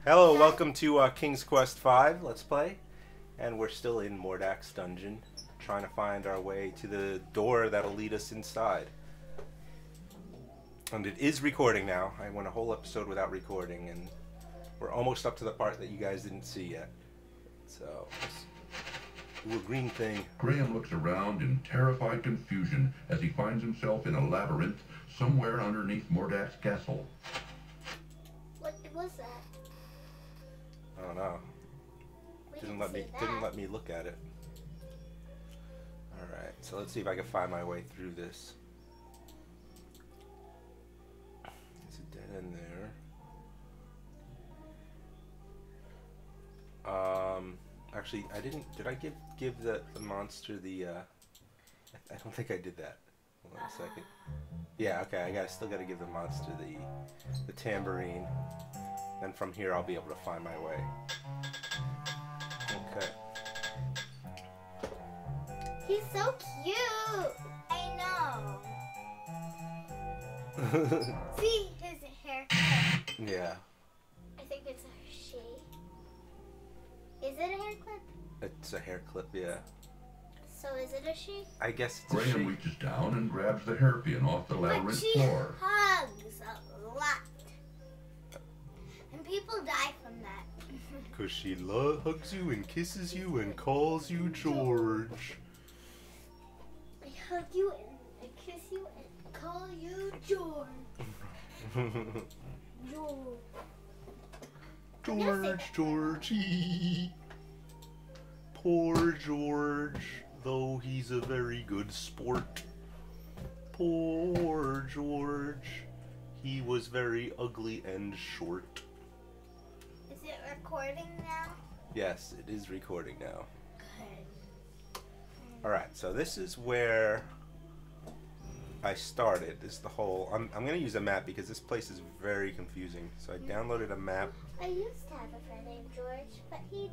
Hello, welcome to King's Quest V Let's Play. And we're still in Mordack's dungeon, trying to find our way to the door that'll lead us inside. And it is recording now. I went a whole episode without recording, and we're almost up to the part that you guys didn't see yet. So, let's do a green thing. Graham looks around in terrified confusion as he finds himself in a labyrinth somewhere underneath Mordack's castle. What was that? I don't know. Didn't let me look at it. Alright, so let's see if I can find my way through this. There's a dead end there. Actually, I didn't. Did I give the monster the? I don't think I did that. Hold on a second. Yeah, okay. Still gotta give the monster the tambourine. Then from here, I'll be able to find my way. Okay. He's so cute. I know. See his hair. Yeah. I think it's a she. Is it a hair clip? It's a hair clip, yeah. So is it a she? I guess it's a Graham she. reaches down and grabs the hairpin off the But labyrinth she floor. hugs a lot. And people die from that. Cause she hugs you and kisses you and calls you George. I hug you and I kiss you and call you George. George. Georgie. Poor George, though he's a very good sport. Poor George, he was very ugly and short. Is it recording now? Yes, it is recording now. Good. Alright, so this is where I started. This is the whole... I'm going to use a map because this place is very confusing. So I downloaded a map. I used to have a friend named George, but he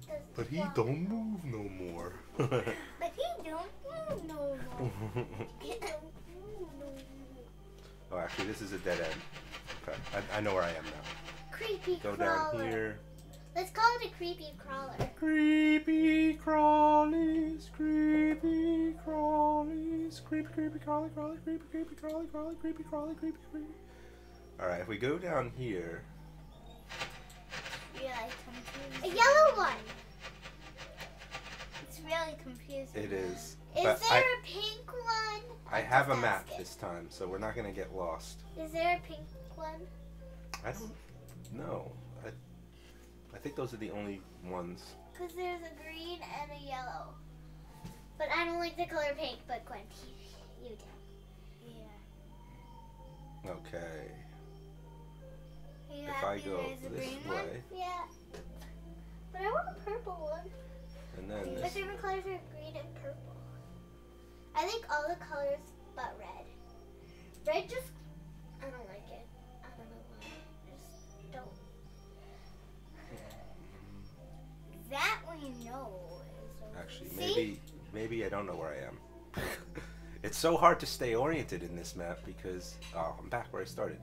doesn't. But he walk. don't move no more. But he don't move no more. He don't move no more. Oh, actually, this is a dead end. Okay, I know where I am now. Creepy Go crawler. down here. Let's call it a creepy crawler. Creepy crawlies, creepy crawlies, creepy crawly, creepy crawly, creepy crawly, creepy. Alright, if we go down here. Really confusing. A yellow one. It's really confusing. It is. Is But there a pink one? I have a map this time, so we're not going to get lost. Is there a pink one? I don't know. I think those are the only ones. Because there's a green and a yellow. But I don't like the color pink, but Gwen, you do. Yeah. Okay. You If happy I go there's a this green way. one? Yeah. But I want a purple one. And then My this. favorite colors are green and purple. I like all the colors but red. Red just, I don't like it. I don't know why. I just don't. That we know is over. Actually, See? maybe I don't know where I am. It's so hard to stay oriented in this map because I'm back where I started.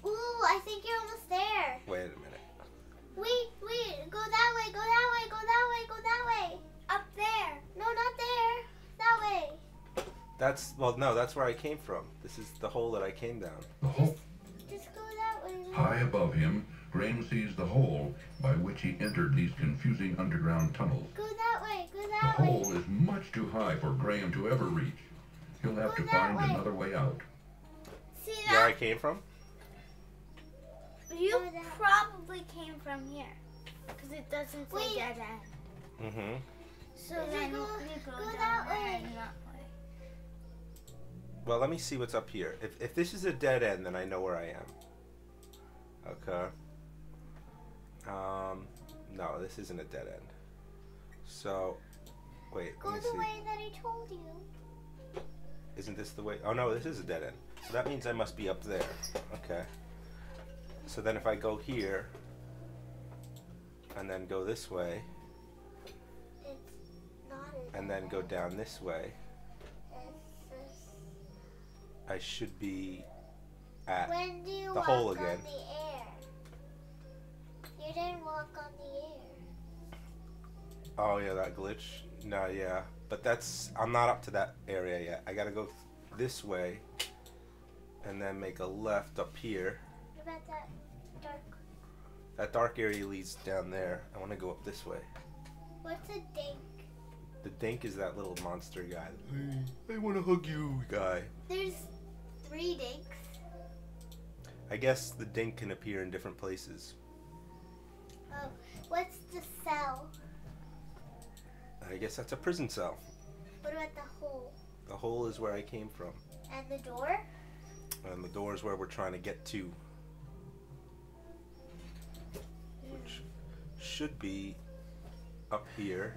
Ooh, I think you're almost there. Wait a minute. Wait, go that way, go that way, go that way, go that way. Up there. No, not there. That way. No, that's where I came from. This is the hole that I came down. The hole. Just go that way. High above him, Graham sees the hole by which he entered these confusing underground tunnels. Go that way, go The that way. hole is much too high for Graham to ever reach. He'll have to Go that find way. another way out. See Where I that? came from? You probably came from here, because it doesn't say Wait. dead end. Mm-hmm. So Is it then go- you go go down that there way? and that way. Well, let me see what's up here. If this is a dead end, then I know where I am. Okay. No, this isn't a dead end. So, wait, Go let me the see. way that I told you. Isn't this the way? Oh no, this is a dead end. So that means I must be up there. Okay. So then if I go here, and then go this way, It's not a and then go down this way, It's I should be at When do you the walk hole on again. the air? Oh yeah, that glitch. No, yeah, but I'm not up to that area yet. I gotta go this way, and then make a left up here. What about that dark? That dark area leads down there. I want to go up this way. What's a dink? The dink is that little monster guy. Hey, I want to hug you, guy. There's 3 dinks. I guess the dink can appear in different places. Oh, what's the cell? I guess that's a prison cell. What about the hole? The hole is where I came from. And the door? And the door is where we're trying to get to. Which should be up here.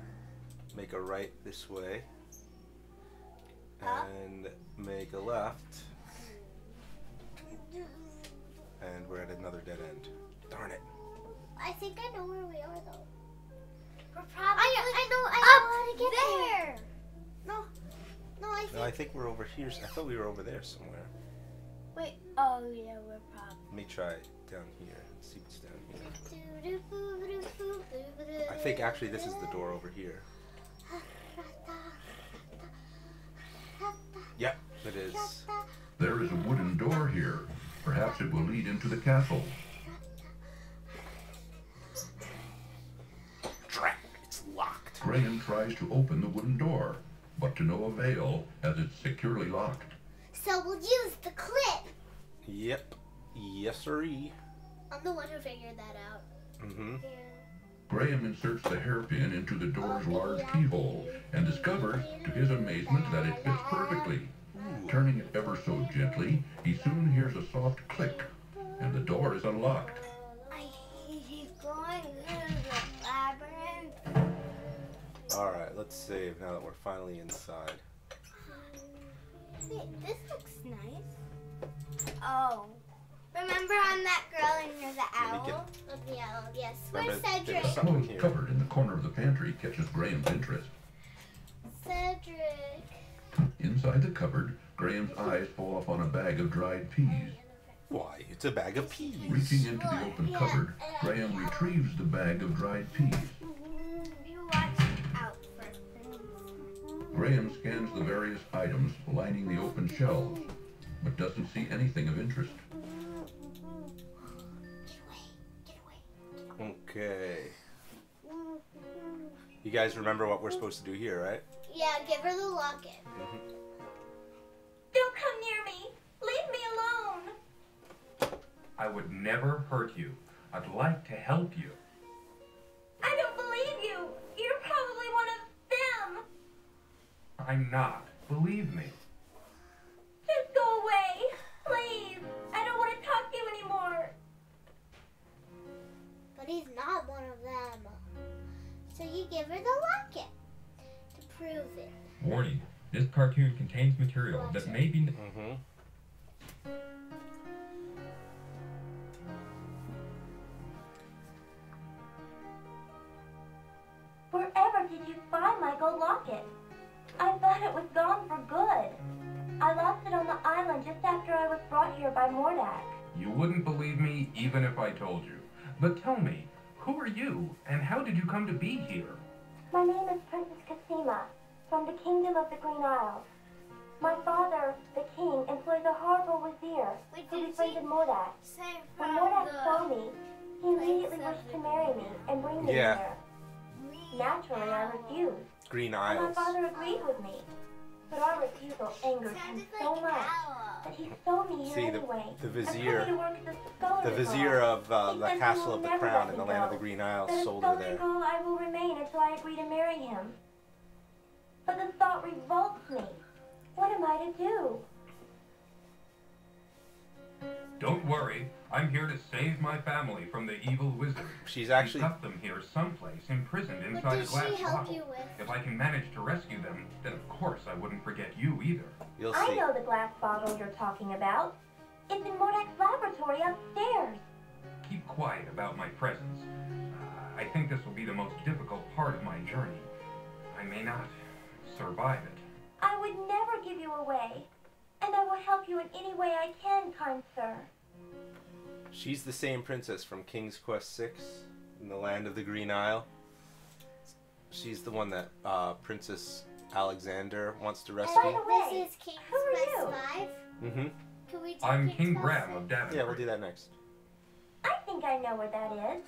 Make a right this way. And make a left. And we're at another dead end. Darn it. I think I know where we are though. We're probably I know how to get there. No, No, I think we're over here. I thought we were over there somewhere. Wait. Oh yeah, we're probably. Let me try down here and see what's down here. I think actually this is the door over here. Yep, it is. There is a wooden door here. Perhaps it will lead into the castle. Drat, it's locked. Graham tries to open the wooden door, but to no avail as it's securely locked. So we'll use the clip. Yep. Yes, sirree. I'm the one who figured that out. Mm-hmm. Graham inserts the hairpin into the door's large keyhole and discovers, to his amazement, that it fits perfectly. Turning it ever so gently, he soon hears a soft click, and the door is unlocked. He's going through the labyrinth. Alright, let's save now that we're finally inside. Wait, this looks nice. Oh. Remember I'm that girl and you're the owl? Oh, the owl, yes. Remember, Where's there's Cedric? something Clothes here. covered in the corner of the pantry catches Graham's interest. Cedric. Inside the cupboard, Graham's eyes fall upon a bag of dried peas. Why, it's a bag of peas. Reaching into the open cupboard, Graham retrieves the bag of dried peas. You watch out for things. Graham scans the various items lining the open shelves, but doesn't see anything of interest. Get away. Okay. You guys remember what we're supposed to do here, right? Yeah, give her the locket. Don't come near me. Leave me alone. I would never hurt you. I'd like to help you. I don't believe you. You're probably one of them. I'm not. Believe me. Just go away. Please. I don't want to talk to you anymore. But he's not one of them. So you give her the locket to prove it. Warning. This cartoon contains material that may be... Mm-hmm. Wherever did you find my gold locket? I thought it was gone for good. I lost it on the island just after I was brought here by Mordack. You wouldn't believe me even if I told you. But tell me, who are you and how did you come to be here? My name is Princess Cassima, from the Kingdom of the Green Isles. My father, the king, employs a horrible Vizier Wait, who did befriended you Mordack. say When from Mordack the saw me, he immediately place of wished to marry me and bring me Yeah. here. Naturally, I refused, Green and my Isles. father agreed with me. But our refusal angered him Sounded so like much owl. that he sold me here See, anyway. the and put Vizier- me to work as a sculler's The Vizier girl. of He the said he Castle will of the never Crown let in the me land of go. the Green Isles That a sold her sculler's there. girl I will remain until I agree to marry him. But the thought revolts me. What am I to do? Don't worry. I'm here to save my family from the evil wizard. She's He actually... left them here someplace, imprisoned What inside a did glass she help bottle. you with? If I can manage to rescue them, then of course I wouldn't forget you either. You'll I see. know the glass bottle you're talking about. It's in Mordack's laboratory upstairs. Keep quiet about my presence. I think this will be the most difficult part of my journey. I may not survive it. I would never give you away. And I will help you in any way I can, kind sir. She's the same princess from King's Quest VI in the land of the Green Isle. She's the one that Princess Alexander wants to By rescue. the way, This is King's who are Quest you? 5. Mm-hmm. Can we do I'm King's King Quest Graham 6? of Daventry. Yeah, we'll do that next. I think I know where that is.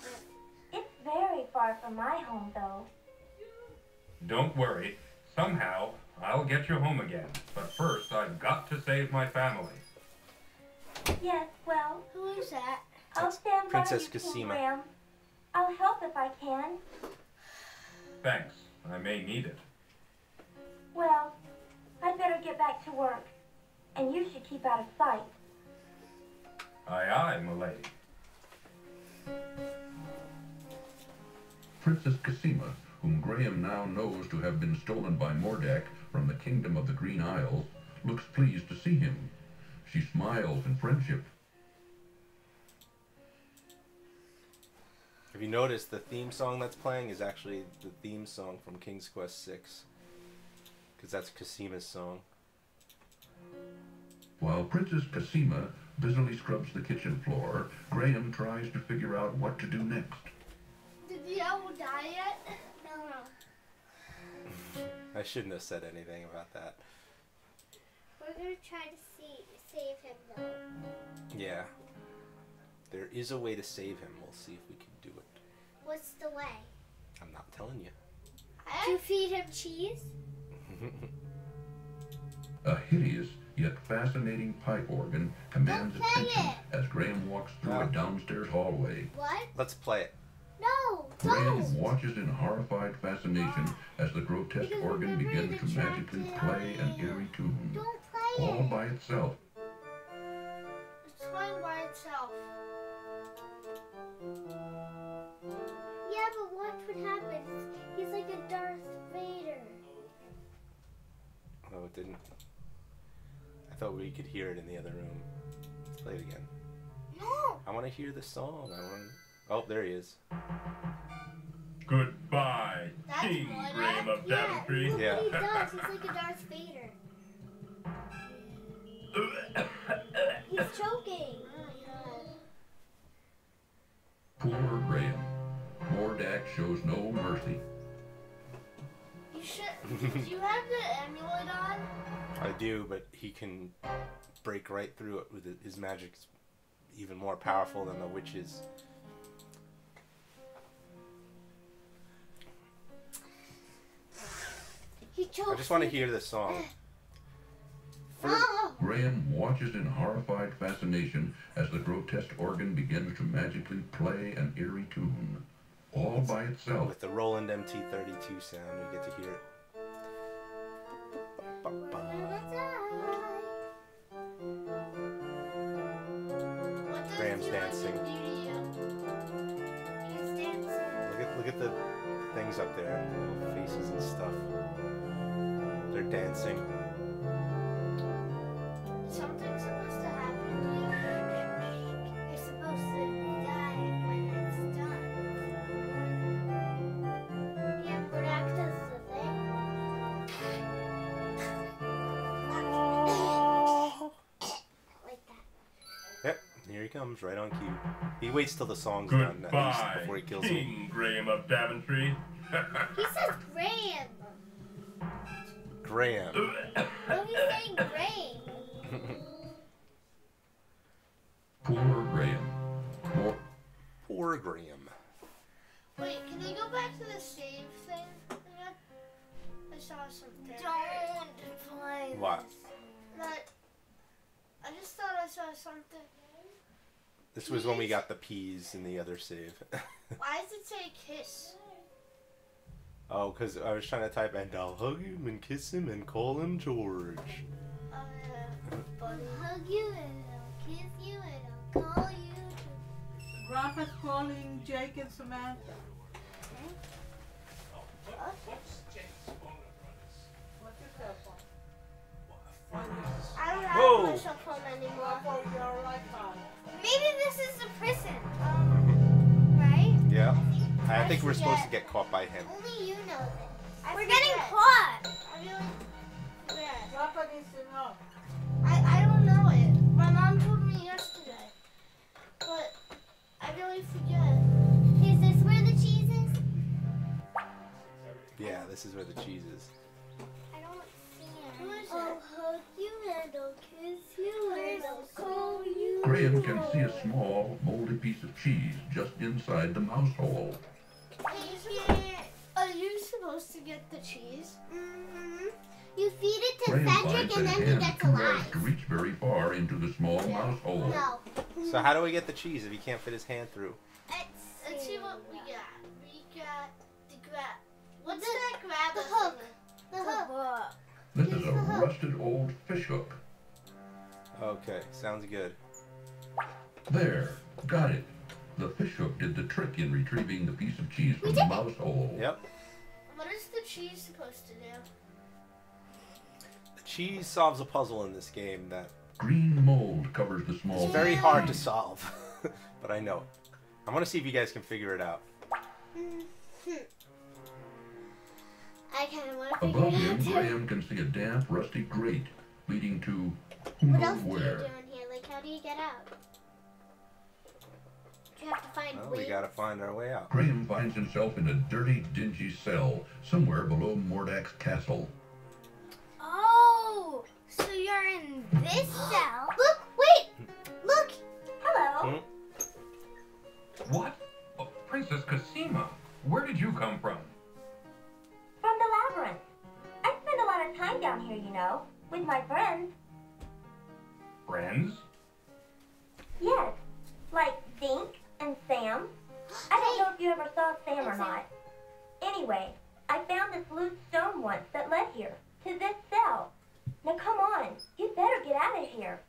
It's very far from my home, though. Don't worry. Somehow, I'll get you home again. But first, I've got to save my family. Yes, well, Who is that? I'll That's stand Princess by you, King Cassima. Graham. I'll help if I can. Thanks. I may need it. Well, I'd better get back to work. And you should keep out of sight. Aye, aye, m'lady. Princess Cassima, whom Graham now knows to have been stolen by Mordack from the Kingdom of the Green Isles, looks pleased to see him. She smiles in friendship. Have you noticed the theme song that's playing is actually the theme song from King's Quest 6? Because that's Cassima's song. While Princess Cassima busily scrubs the kitchen floor, Graham tries to figure out what to do next. Did the owl die yet? No. I shouldn't have said anything about that. We're gonna try to save him though. Yeah. There is a way to save him. We'll see if we can do it. What's the way? I'm not telling you. To feed him cheese? A hideous yet fascinating pipe organ commands Don't play attention it. as Graham walks through No. a downstairs hallway. What? Let's play it. No, Graham don't! watches in horrified fascination as the grotesque Because organ remember begins the to magically track play an down eerie tune, Don't play all it! by itself. It's playing by itself. Yeah, but watch what happens. He's like a Darth Vader. Oh, it didn't. I thought we could hear it in the other room. Let's play it again. No! I want to hear the song. Oh, there he is. Goodbye, That's King Mordack? Graham of Yeah, Daventry. look Yeah. what he does. He's like a Darth Vader. He's choking. Poor Graham. Mordack shows no mercy. You should. Did you have the amulet on? I do, but he can break right through it with his magic's even more powerful than the witch's. He chokes. I just want to hear the song. Oh! Graham watches in horrified fascination as the grotesque organ begins to magically play an eerie tune, all by itself. With the Roland MT-32 sound, we get to hear it. What does Graham's he dancing. do to you? He's dancing. Look at the things up there, little faces and stuff. They're dancing. Something's supposed to happen to you. You're supposed to die when it's done. Yeah, Mordack does the thing. Like that. Yep, here he comes, right on cue. He waits till the song's done at least Goodbye, before he kills him. King Graham of Daventry. He says Graham. Graham. No, he's saying Graham. Poor Graham. Poor Graham. Wait, can they go back to the save thing again? I saw something. Don't play What? That. I just thought I saw something. This was when we got the peas in the other save. Why does it say kiss? Oh, because I was trying to type, and I'll hug him and kiss him and call him George. Oh yeah, buddy. I'll hug you and I'll kiss you and I'll call you. Grandpa's calling Jake and Samantha. What's your cell phone? I don't have Whoa. my cell phone anymore. Oh, you're right, Bob. Maybe this is the prison. Right? Yeah. I think we're supposed to get caught by him. Only you know this. We're getting caught. I really forget. Grandpa needs to know. I don't know it. My mom told me yesterday. But I really forget. Is this where the cheese is? Yeah, this is where the cheese is. I don't see it. Who is I'll hug you and I'll kiss you and I'll call you. Graham can see a small, moldy piece of cheese just inside the mouse hole. Are you supposed to get the cheese? Mm-hmm. You feed it to Graham Cedric finds and that then his he hand gets too large alive. to reach very far into the small mouse hole. No. So how do we get the cheese if he can't fit his hand through? Let's see what we got. We got the grab. What's that grab? The hook. The hook. This is a rusted old fish hook. Okay, sounds good. There, got it. The fish hook did the trick in retrieving the piece of cheese from the mouse hole. Yep. What is the cheese supposed to do? The cheese solves a puzzle in this game that Green mold covers the small. is very hard to solve, but I know it. I'm gonna see if you guys can figure it out. I kind of want to figure Above it him, out too. Graham can see a damp, rusty grate leading to What else do you do nowhere. in here? Like, how do you get out? Do you have to find Well, we ways? gotta find our way out. Graham finds himself in a dirty, dingy cell somewhere below Mordack's castle. Oh, so you're in this cell. Look! Wait! Look! Hello. What? Oh, Princess Cassima, where did you come from? From the labyrinth. I spend a lot of time down here, you know, with my friends. Friends? Yes, like Dink and Sam. I don't know if you ever saw Sam or not. Anyway, I found this loose stone once that led here, to this cell. Now come on, you better get out of here.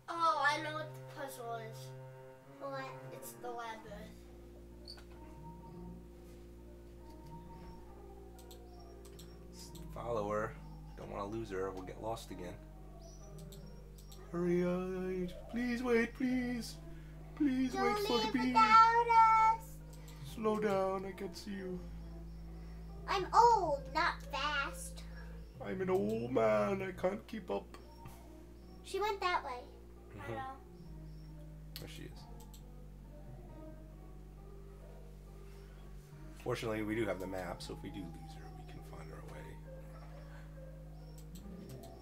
Oh, I know what the puzzle is. What? It's the labyrinth. Follow her. Don't want to lose her. We'll get lost again. Hurry up! Please wait, please. Please Don't wait for the leave bee. without us. Slow down. I can't see you. I'm old, not fast. I'm an old man. I can't keep up. She went that way. There she is. Fortunately, we do have the map, so if we do lose her, we can find our way.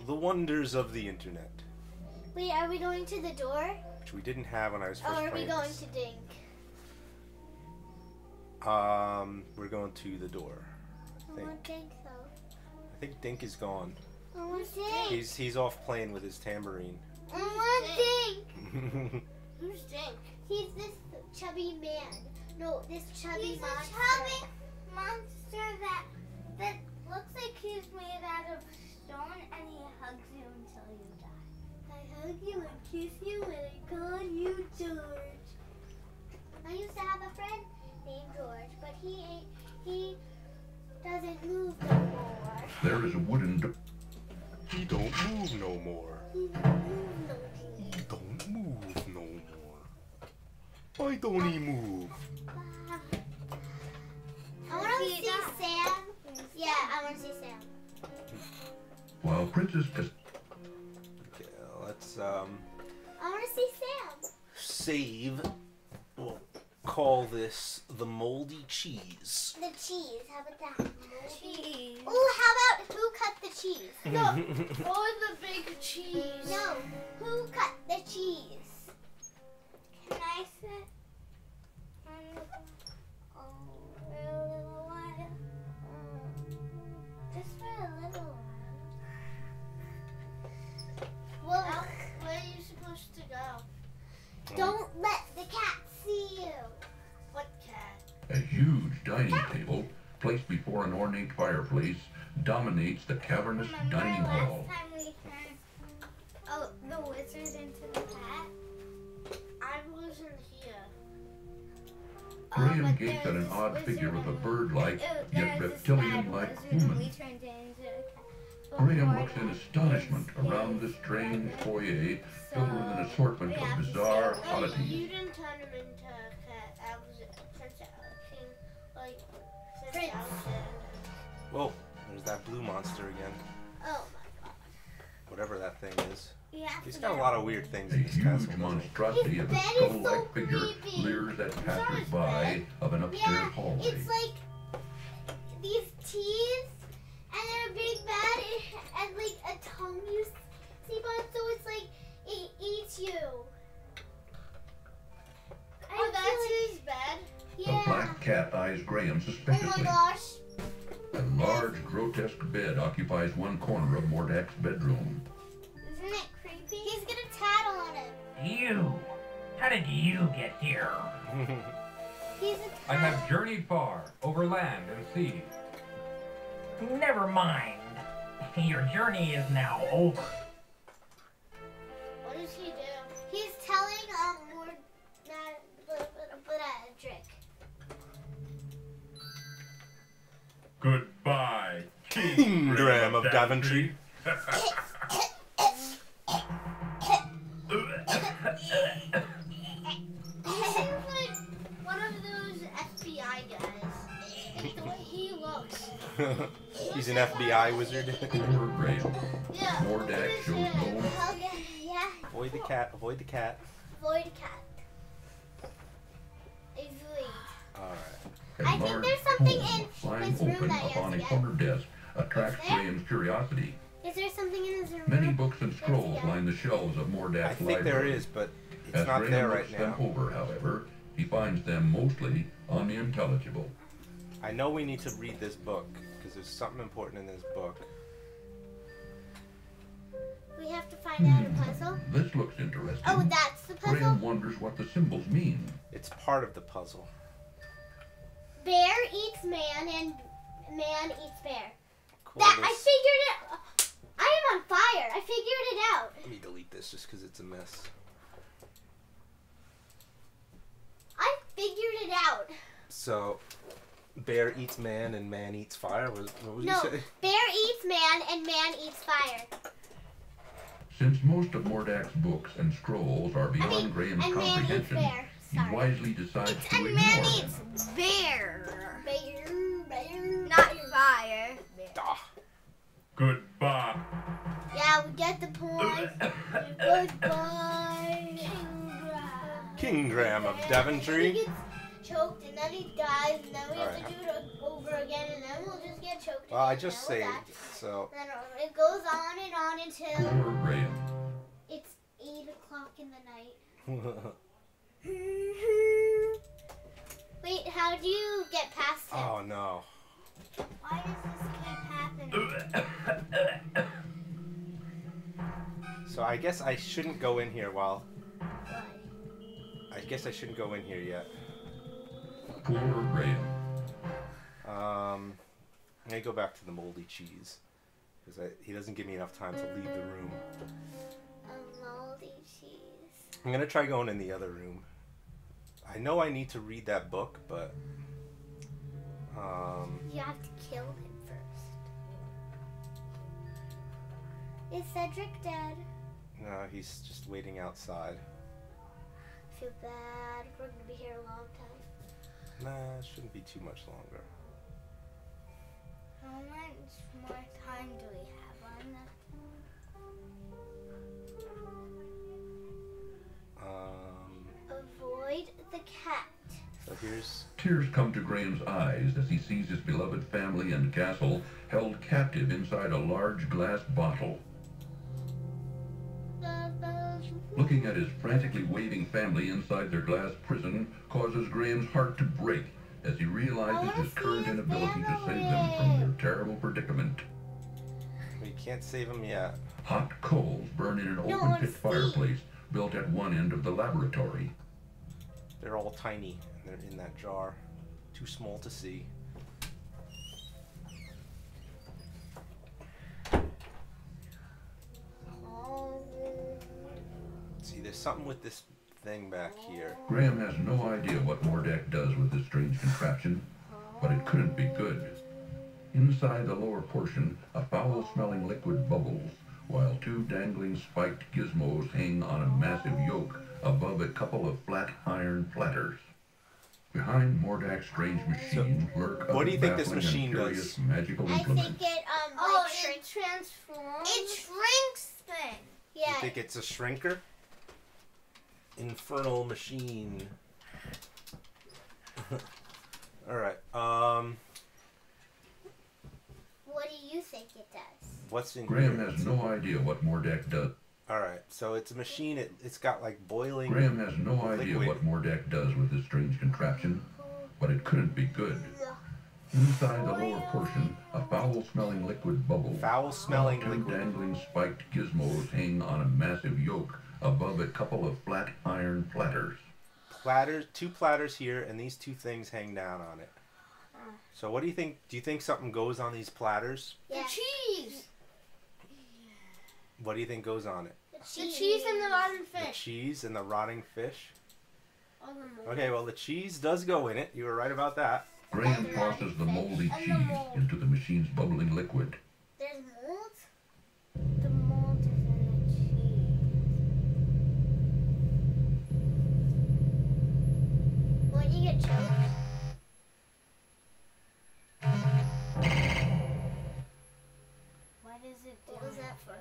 The wonders of the internet, Wait, are we going to the door? which we didn't have when I was first Or are we playing going this. to Dink? We're going to the door. I don't think so. I think Dink is gone. I want Dink. He's off playing with his tambourine. I want Dink. Who's Dink? He's this chubby man. No, this chubby He's monster. a chubby monster that looks like he's made out of stone, and he hugs you until you die. I hug you and kiss you and I call you George. I used to have a friend named George, but he doesn't move no more. There is a wooden door. He don't move no more. He don't move no more. He don't move no more. Why don't he move? I want to see Sam. Yeah, I want to see Sam. While Princess Cassima Okay, let's I want to see Sam. save. We'll call this the moldy cheese. The cheese. How about that? Cheese. Oh, how about who cut the cheese? No. Or the big cheese. No. Who cut the cheese? Can I sit on the for a little while? Just for a little while. Well, Where are you supposed to go? don't let the cat see you. What cat? a huge dining table placed before an ornate fireplace dominates the cavernous Remember dining last hall. time we turned the wizard into the cat? I wasn't here. Graham but gaped at there's an this odd wizard figure with a and- bird-like, yet there's this reptilian-like bad wizard and we human. turned it into a cat. But Graham Mordack looks in astonishment is around the strange foyer so filled with an assortment we of have to bizarre say, oddities. You didn't turn him into a cat. I was Prince King, like Prince Alexander. Whoa, there's that blue monster again. Oh my god. Whatever that thing is. You have He's to got a get lot of weird things A in his huge castle, doesn't he? monstrosity His of a bed is skull-like so figure creepy. leers at his passers-by bed. of an upstairs Yeah, hallway. it's like these teeth, and they're big bad, and like a tongue you see on, so it's like it eats you. Oh, that's his bed? A Yeah. black cat eyes Graham Oh suspiciously. my gosh. A large, grotesque bed occupies one corner of Mordack's bedroom. Isn't it creepy? He's gonna tattle on him. You! How did you get here? He's a I have journeyed far, over land and sea. Never mind. Your journey is now over. What does he do? He's telling Mordack. Goodbye, King Graham of Daventry. He seems like one of those FBI guys. The way he looks. He's an FBI wizard. Poor Graham. Yeah. Mordack shows no Yeah. Avoid the cat. Avoid the cat. Avoid a cat. Avoid. All right. A I think large there's something tome in lying his room open that he has upon to a get. corner desk attracts Is there? Graham's curiosity. Is there something in his room? Many books and scrolls Yeah. line the shelves of I Mordack's think library. there is, but it's As not Graham there looks right them now. over, however, he finds them mostly unintelligible. I know we need to read this book because there's something important in this book. We have to find out a puzzle. This looks interesting. Oh, that's the puzzle? Graham wonders what the symbols mean. It's part of the puzzle. Bear eats man and man eats bear. Cool. That I this- figured it. I am on fire. I figured it out. Let me delete this just because it's a mess. I figured it out. So, bear eats man and man eats fire. What would No, you say? bear eats man and man eats fire. Since most of Mordack's books and scrolls are beyond Graham's and man eats comprehension, bear. he Sorry. wisely decides to And ignore man them. eats bear. Bear. Not fire. Ah, Goodbye. Yeah, we get the point. Goodbye. King Graham of He Daventry. gets choked and then he dies and then we have Alright. to do it over again and then we'll just get choked. Well, I again, just and then saved, we'll die. so Then it goes on and on until Poor Graham. it's 8 o'clock in the night. Wait, how do you get past him? oh no. Why does this keep happening? So I guess I shouldn't go in here while. Why? I guess I shouldn't go in here yet. Poor Graham. I'm gonna go back to the moldy cheese because he doesn't give me enough time to leave the room. A moldy cheese. I'm gonna try going in the other room. I know I need to read that book, but You have to kill him first. Is Cedric dead? no, he's just waiting outside. I feel bad. We're gonna be here a long time. Nah, it shouldn't be too much longer. How much more time do we have on that? Avoid the cat. So here's Tears come to Graham's eyes as he sees his beloved family and castle held captive inside a large glass bottle. Looking at his frantically waving family inside their glass prison causes Graham's heart to break as he realizes his current inability to save them from their terrible predicament. we can't save him yet. Hot coals burn in an No open one's pit fireplace built at one end of the laboratory. They're all tiny and they're in that jar. Too small to see. See, there's something with this thing back here. Graham has no idea what Mordack does with this strange contraption, but it couldn't be good. Inside the lower portion, a foul-smelling liquid bubbles, while two dangling spiked gizmos hang on a massive yoke above a couple of flat iron platters. Behind Mordack's strange machine lurk what do you think this baffling and machine curious does? magical I implements. think it Oh, like it transforms. It shrinks things. Yeah. You think it's a shrinker? Infernal machine. Alright, What do you think it does? what's in Graham here? has no idea what Mordack does. Alright, so it's a machine, it's got like boiling Graham has no idea liquid. what Mordack does with this strange contraption, but it couldn't be good. Inside the lower portion, a foul-smelling liquid bubble. Foul-smelling Two liquid. dangling spiked gizmos hang on a massive yoke above a couple of flat iron platters. Platters, 2 platters here, and these 2 things hang down on it. So what do you think? Do you think something goes on these platters? Yeah. The cheese. What do you think goes on it? The cheese and the rotten The fish. cheese and the rotting fish? Oh, the mold. Okay, well the cheese does go in it. You were right about that. Graham tosses the moldy And the cheese mold. into the machine's bubbling liquid. There's mold? The mold is in the cheese. Won't you get choked? What is it doing? What was that for?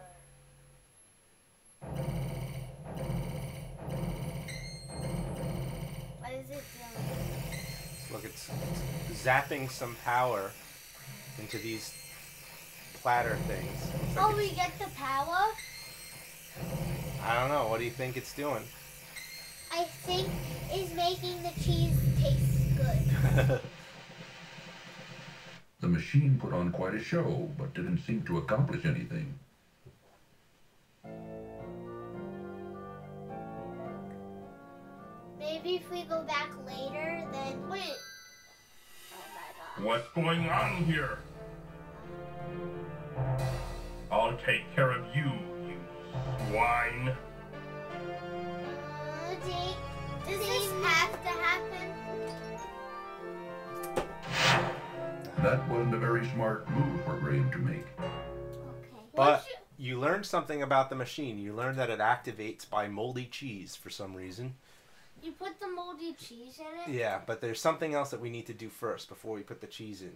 What is it doing? Look, it's zapping some power into these platter things. Looks like Oh, we get the power? I don't know. What do you think it's doing? I think is making the cheese taste good. The machine put on quite a show, but didn't seem to accomplish anything. Maybe if we go back later, then wait. Oh my god. What's going on here? I'll take care of you, you swine. Jake, Does this have to happen? That wasn't a very smart move for Graham to make. okay. But you learned something about the machine. You learned that it activates by moldy cheese for some reason. You put the moldy cheese in it? Yeah, but there's something else that we need to do first before we put the cheese in.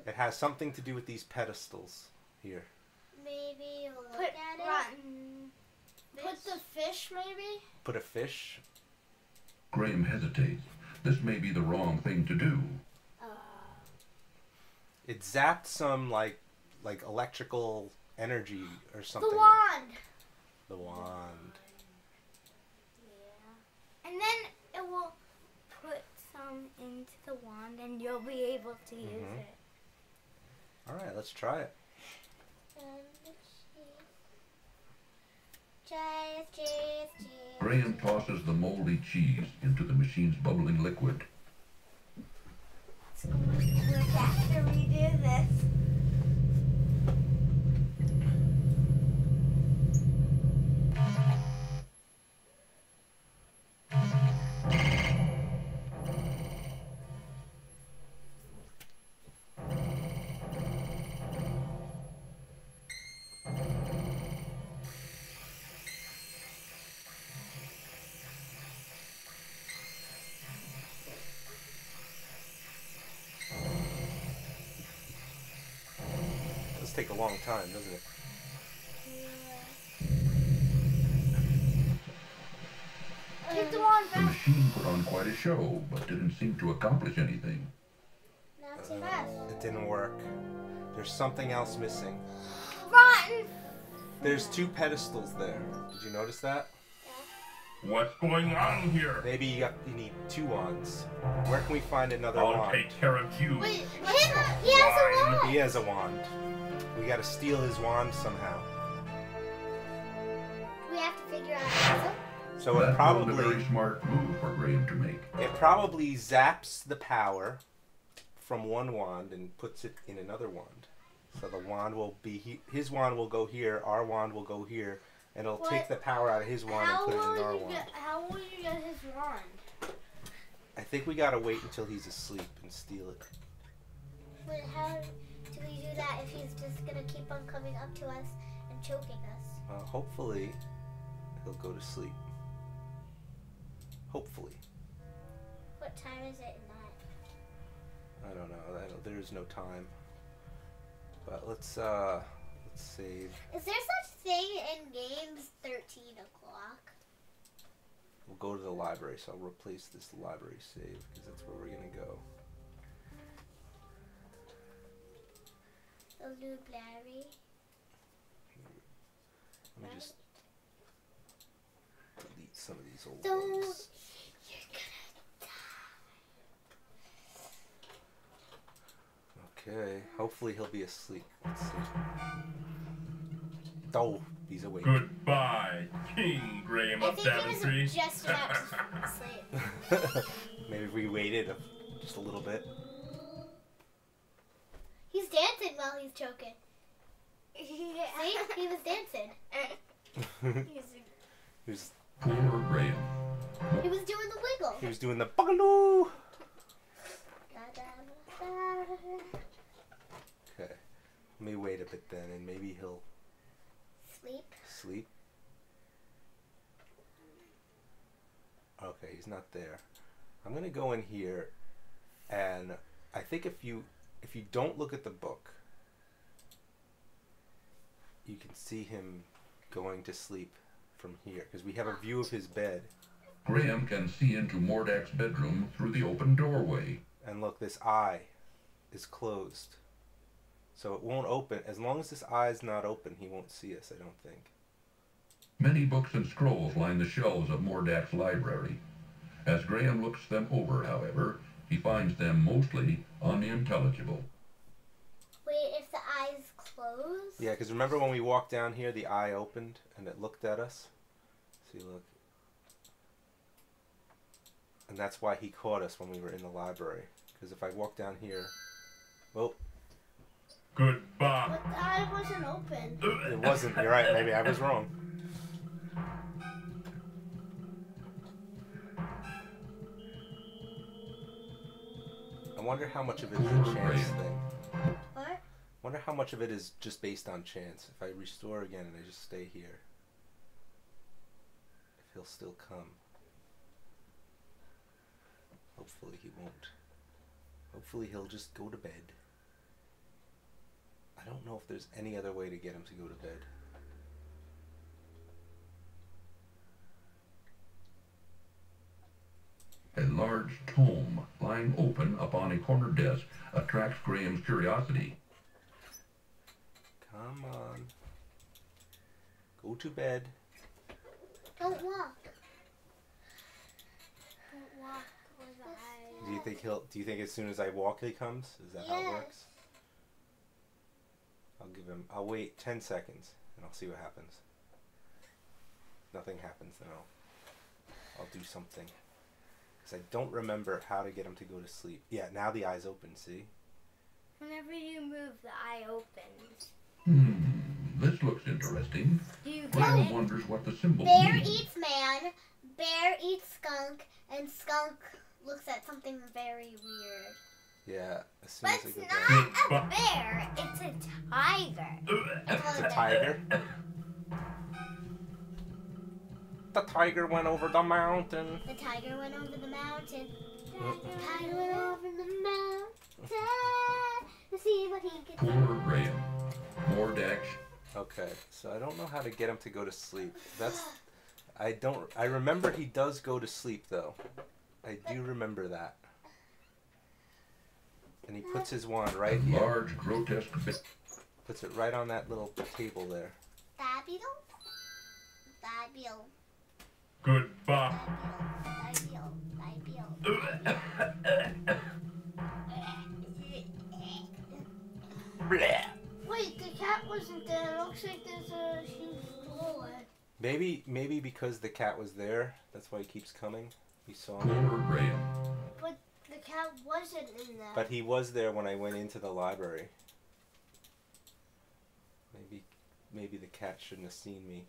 It has something to do with these pedestals here. Maybe we'll look Put at it. rotten. Put the fish, maybe? Put a fish. Graham hesitates. This may be the wrong thing to do. It zapped some like electrical energy or something. The wand. The wand. Yeah. And then it will put some into the wand and you'll be able to use it. All right, let's try it. Cheese. Graham tosses the moldy cheese into the machine's bubbling liquid. It's going to work after we do this. Does take a long time, doesn't it? Get the wand The back. machine put on quite a show, but didn't seem to accomplish anything. Not too fast. It didn't work. There's something else missing. Rotten. There's 2 pedestals there. Did you notice that? What's going on here? Maybe you need 2 wands. Where can we find another I'll wand? take care of you. Wait, He has a wand. He has a wand. We gotta steal his wand somehow. We have to figure out how. So it That wasn't a very probably smart move for Graham to make. zaps the power from one wand and puts it in another wand. So the wand will be his wand will go here, our wand will go here, and it'll take the power out of his wand and put it in our wand. How will you get his wand? I think we gotta wait until he's asleep and steal it. But how do we do that if he's just gonna keep on coming up to us and choking us? Hopefully, he'll go to sleep. Hopefully. What time is it in that? I don't know. There is no time. But let's Let's save. Is there such thing in games 13 o'clock? We'll go to the library, so I'll replace this library save because that's where we're gonna go. The library. Let me just delete some of these old Don't. ones. You're gonna die. Okay, hopefully he'll be asleep. Let's see. Oh, he's awake. Goodbye, King Graham I of think he Daventry. was just about to sleep. Maybe if we waited just a little bit. He's dancing while he's choking. See? He was dancing. Who's Poor Graham. He was doing the wiggle. He was doing the bugaloo. Okay. Let me wait a bit then, and maybe he'll sleep. Okay, he's not there. I'm gonna go in here, and I think if you don't look at the book, you can see him going to sleep from here because we have a view of his bed. Graham can see into Mordack's bedroom through the open doorway. And look, this eye is closed. So it won't open. As long as this eye is not open, he won't see us, I don't think. Many books and scrolls line the shelves of Mordack's library. As Graham looks them over, however, he finds them mostly unintelligible. Wait, if the eye's closed? Yeah, because remember when we walked down here, the eye opened and it looked at us? See, look. And that's why he caught us when we were in the library. Because if I walk down here... Well... Goodbye. But the eye wasn't open. It wasn't. You're right. Maybe I was wrong. I wonder how much of it is a chance thing. What? Wonder how much of it is just based on chance. If I restore again and I just stay here, if he'll still come. Hopefully he won't. Hopefully he'll just go to bed. I don't know if there's any other way to get him to go to bed. A large tome lying open upon a corner desk attracts Graham's curiosity. Come on. Go to bed. Don't walk. Don't walk with the eye. Do you think as soon as I walk he comes? Is that how it Yes. works? I'll wait 10 seconds and I'll see what happens. If nothing happens, then I'll do something. Because I don't remember how to get him to go to sleep. Yeah, now the eye's open, see? Whenever you move, the eye opens. This looks interesting. Do you get Graham it? wonders what the symbol Bear means. eats man, bear eats skunk, and skunk looks at something very weird. Yeah, as soon But as I it's go down. not a bear, it's a tiger. It's a tiger. The tiger went over the mountain. The tiger went over the mountain. The tiger went over the mountain to see what he could Poor do. Graham. Mordack. Okay, so I don't know how to get him to go to sleep. I remember he does go to sleep though. I do remember that. And he puts his wand right here. Large, grotesque bit. Puts it right on that little table there. Babylon? Babylon. Goodbye. Wait, the cat wasn't there. It looks like there's a huge floor. Maybe because the cat was there, that's why he keeps coming. He saw me. Poor Graham. But the cat wasn't in there. But he was there when I went into the library. Maybe the cat shouldn't have seen me.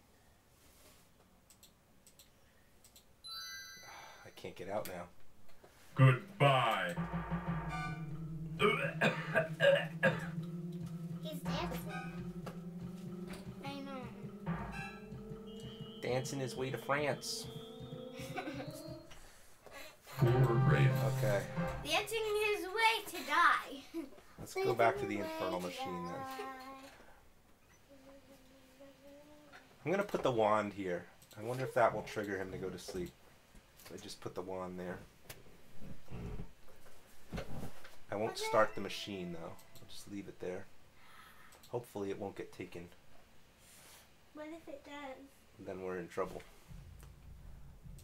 I can't get out now. Goodbye. He's dancing. I know. Dancing his way to France. Poor Graham. Okay, Dancing his way to die. let's go back to the infernal machine then. I'm gonna put the wand here. I wonder if that will trigger him to go to sleep. I just put the wand there. I won't start the machine though. I'll just leave it there. Hopefully it won't get taken. What if it does? Then we're in trouble.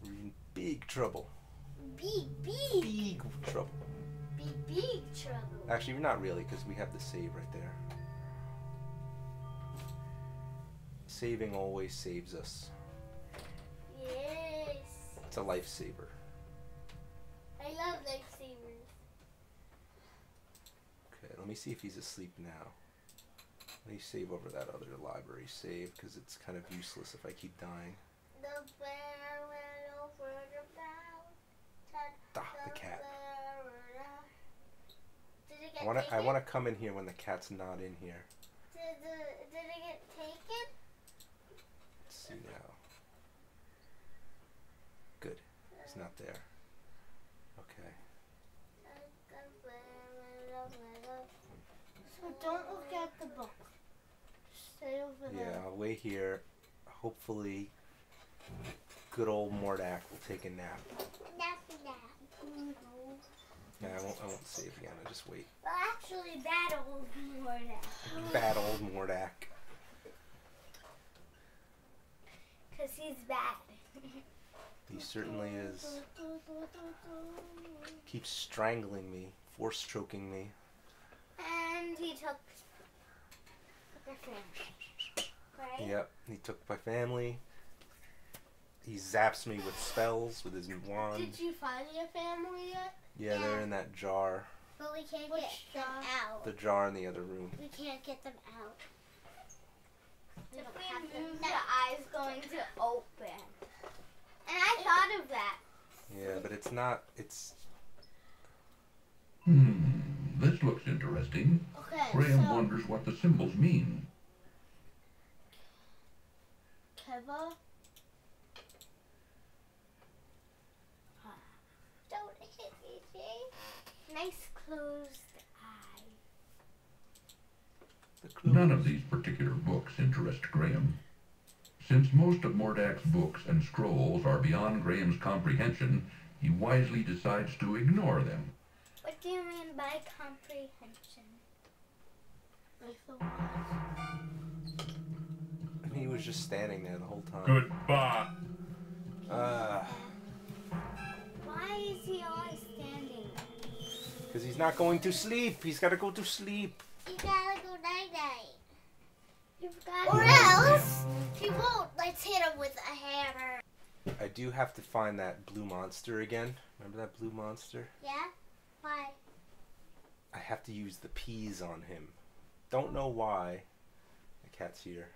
We're in big trouble. Big trouble. big trouble. Actually, we're not really, because we have the save right there. Saving always saves us. Yes. It's a lifesaver. I love lifesavers. Okay, let me see if he's asleep now. Let me save over that other library save, because it's kind of useless if I keep dying. The bear went over the mountain. The cat. Did it get taken? I want to come in here when the cat's not in here. Did it get taken? Let's see now. Good. It's not there. Okay. So don't look at the book. Stay over there. Yeah, I'll wait here. Hopefully, good old Mordack will take a nap. Nap. Yeah, I won't save again. I'll just wait. Well, actually, bad old Mordack. Bad old Mordack. Because he's bad. He certainly is. Keeps strangling me, force choking me. And he took the fish. Right? Yep, he took my family. He zaps me with spells with his wand. Did you find your family yet? Yeah, they're in that jar. But we can't get them out. The jar in the other room. We can't get them out. If we move, the eye's going to open. And I thought of that. Yeah, but it's not. It's. This looks interesting. Okay, Graham so wonders what the symbols mean. Keva. Don't hit me, Jay. Nice closed eye. None of these particular books interest Graham. Since most of Mordack's books and scrolls are beyond Graham's comprehension, he wisely decides to ignore them. What do you mean by comprehension? He was just standing there the whole time. Goodbye. Why is he always standing there? Because he's not going to sleep. He's got to go to sleep. You gotta go night-night. You've got Or else, he won't. Let's hit him with a hammer. I do have to find that blue monster again. Remember that blue monster? Yeah? Why? I have to use the peas on him. Don't know why. The cat's here.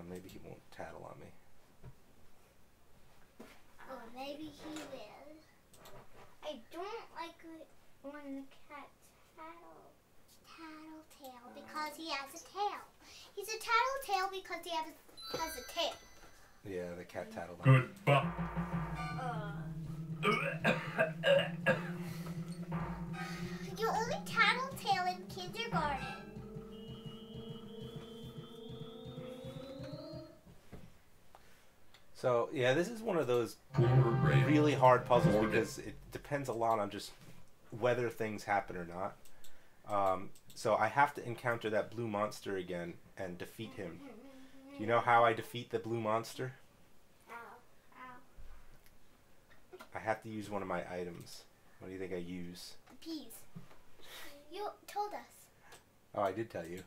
Maybe he won't tattle on me. Oh, maybe he will. I don't like it when the cat tattles. Tattletale, because he has a tail. He's a tattletale because he has a tail. Yeah, the cat tattled on me. Goodbye. You only tattletale in kindergarten. So, yeah, this is one of those Poor Graham. really hard puzzles Poor because it depends a lot on just whether things happen or not. So I have to encounter that blue monster again and defeat him. Do you know how I defeat the blue monster? I have to use one of my items. What do you think I use? The peas. You told us. Oh, I did tell you.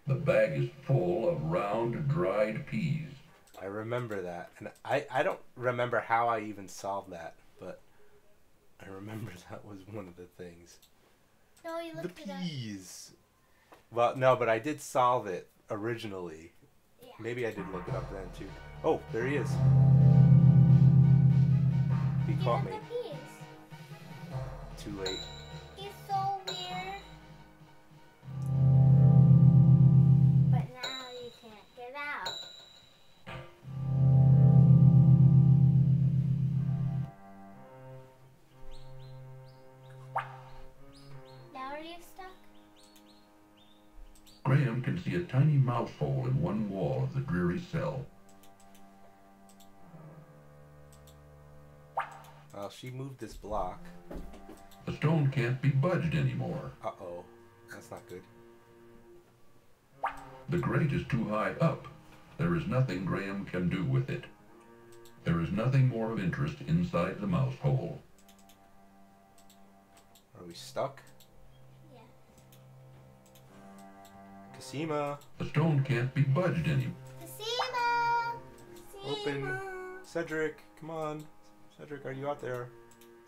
The bag is full of round, dried peas. I remember that. And I don't remember how I even solved that, but I remember that was one of the things. No, you The looked it up. peas. Well, no, but I did solve it originally. Yeah. Maybe I did look it up then too. Oh, there he is. He caught me. The peas. Too late. He's so weird. But now you can't get out. Now are you stuck? Graham can see a tiny mouse hole in one wall of the dreary cell. Well, she moved this block. The stone can't be budged anymore. Uh-oh. That's not good. The grate is too high up. There is nothing Graham can do with it. There is nothing more of interest inside the mouse hole. Are we stuck? Yeah. Cassima! The stone can't be budged anymore. Cassima! Open! Cedric, come on. Cedric, are you out there?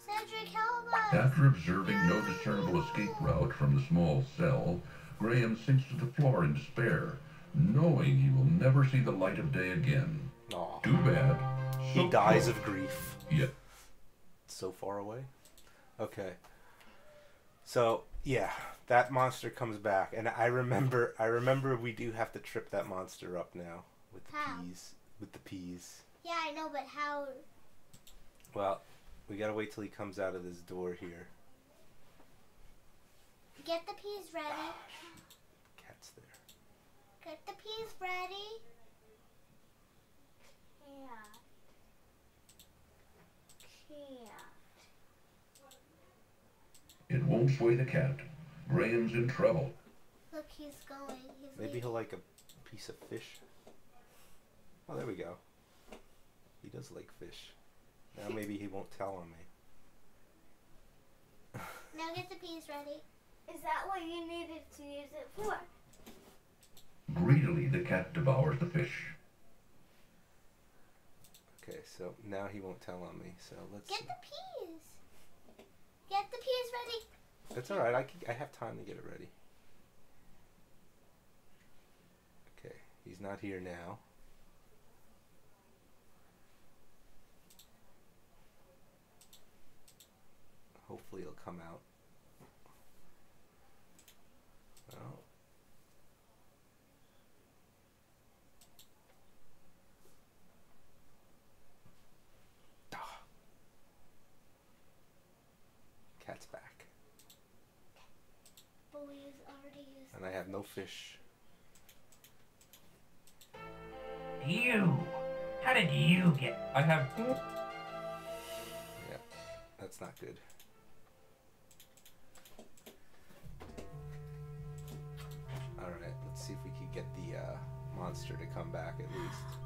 Cedric, help us! After observing no discernible escape route from the small cell, Graham sinks to the floor in despair, knowing he will never see the light of day again. Aw. Too bad. He So dies close. of grief. Yeah. So far away. Okay. So, yeah, that monster comes back, and I remember we do have to trip that monster up now with the How? peas. With the peas. Yeah, I know, but how? Well, we gotta wait till he comes out of this door here. Get the peas ready. Cat's there. Get the peas ready. It won't sway the cat. Graham's in trouble. Look, he's going. Maybe he'll like a piece of fish. Oh, there we go. He does like fish. Now maybe he won't tell on me. Now get the peas ready. Is that what you needed to use it for? Greedily, the cat devours the fish. Okay, so now he won't tell on me. So let's. Get the peas. Get the peas ready. That's all right. I have time to get it ready. Okay, he's not here now. Hopefully he'll come out. Well. Cat's back. But we already used. And I have no fish. You! How did you get... I have... Yeah, that's not good. Alright, let's see if we can get the monster to come back at least.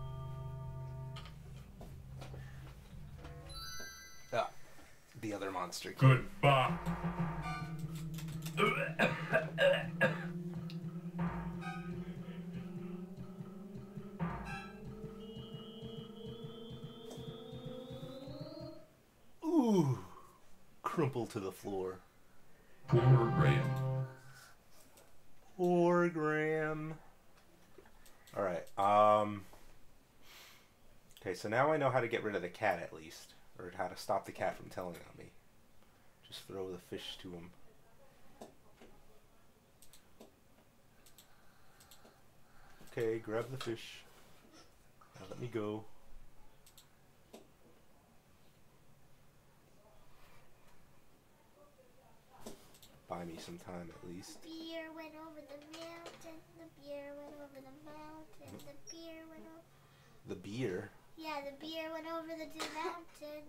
Ah, the other monster came. Goodbye. Ooh, crumple to the floor. Poor Graham. Poor Graham. Alright, okay, so now I know how to get rid of the cat at least. Or how to stop the cat from telling on me. Just throw the fish to him. Okay, grab the fish. Now let me go. Buy me some time at least. Beer went over the mountain. The beer went over the mountain. The beer went over. The beer? Yeah, the beer went over the two mountain.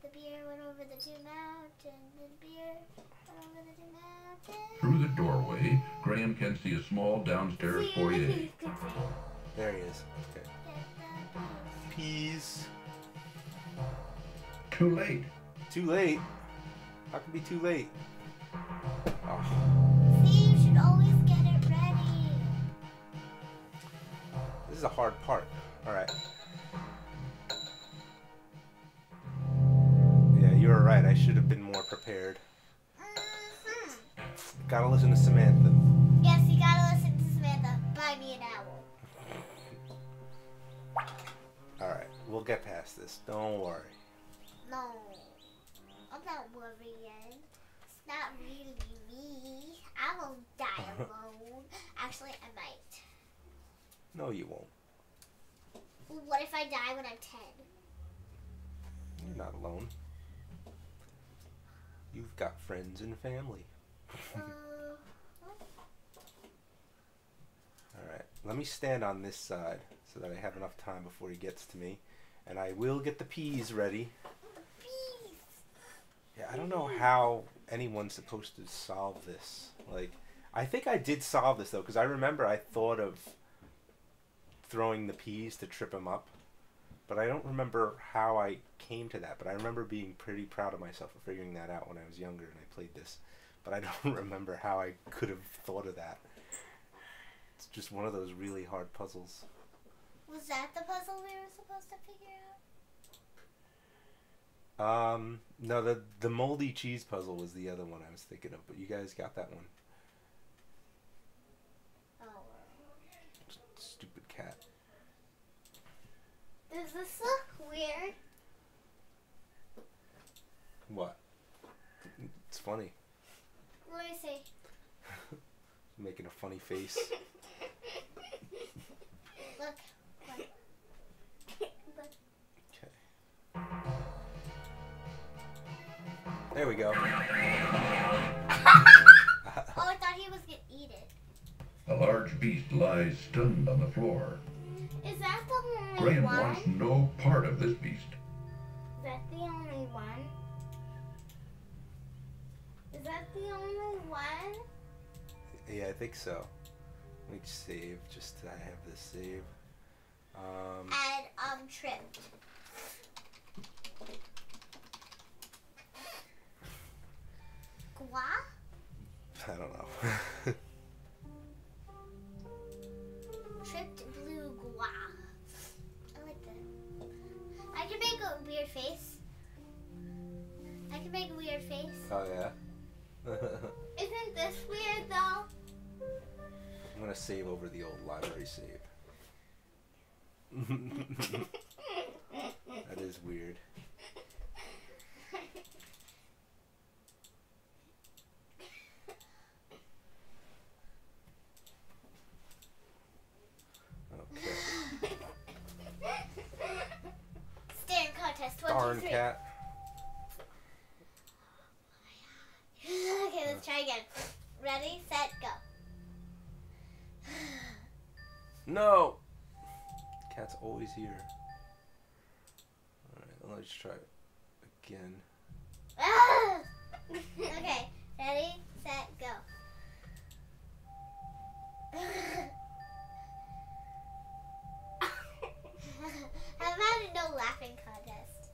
The beer went over the two mountain. The beer went over the two mountain. Through the doorway, Graham can see a small downstairs foyer. There he is. Okay. Peas. Too late. Too late? How can it be too late? Oh. See, you should always get it ready. This is a hard part. Alright. Yeah, you were right. I should have been more prepared. Gotta listen to Samantha. Yes, you gotta listen to Samantha. Buy me an owl. Alright, we'll get past this. Don't worry. No, I'm not worrying. It's not really me. I won't die alone. Actually, I might. No, you won't. Well, what if I die when I'm 10? You're not alone. You've got friends and family. let me stand on this side so that I have enough time before he gets to me. And I will get the peas ready. Peas. Yeah, I don't know how anyone's supposed to solve this. Like, I think I did solve this, though, because I remember I thought of throwing the peas to trip him up. But I don't remember how I came to that. But I remember being pretty proud of myself for figuring that out when I was younger and I played this. But I don't remember how I could have thought of that. It's just one of those really hard puzzles. Was that the puzzle we were supposed to figure out? No, the moldy cheese puzzle was the other one I was thinking of. But you guys got that one. Oh. Stupid cat. Does this look weird? What? It's funny. Let me see. Making a funny face. Look. Okay. There we go. Oh, I thought he was gonna eat it. A large beast lies stunned on the floor. Is that the only Graham one? wants no part of this beast. Is that the only one? Is that the only one? Yeah, I think so. Let me save, just to have this save. And tripped. Gua? I don't know. Tripped blue gua. I like that. I can make a weird face. I can make a weird face. Oh, yeah? Isn't this weird though? I'm gonna save over the old library save. That is weird. Okay. Staring contest 1, Darn 2, 3. cat. Okay, let's try again. Ready, set, go. No! Cat's always here. Alright, let's try it again. Okay, ready, set, go. How about a no laughing contest?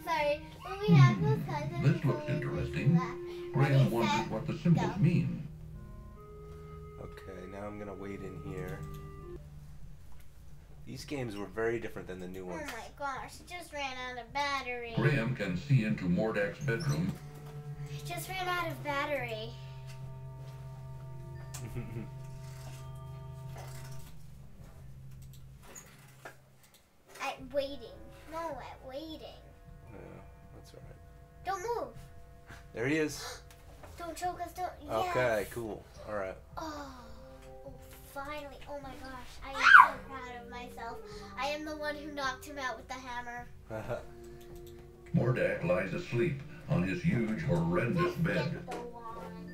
Sorry, when we have those contests, This looks interesting. Graham wonders what the symbols mean. Okay, now I'm gonna wait in here. These games were very different than the new Oh ones. my gosh, it just ran out of battery. Graham can see into Mordack's bedroom. It just ran out of battery. I'm waiting. No, I'm waiting. Yeah, that's alright. Don't move. There he is. Don't choke us. Don't. Okay, Yes. cool. Alright. Oh, finally. Oh my gosh. I am so proud of myself. I am the one who knocked him out with the hammer. Mordack lies asleep on his huge, horrendous bed. Get the wand.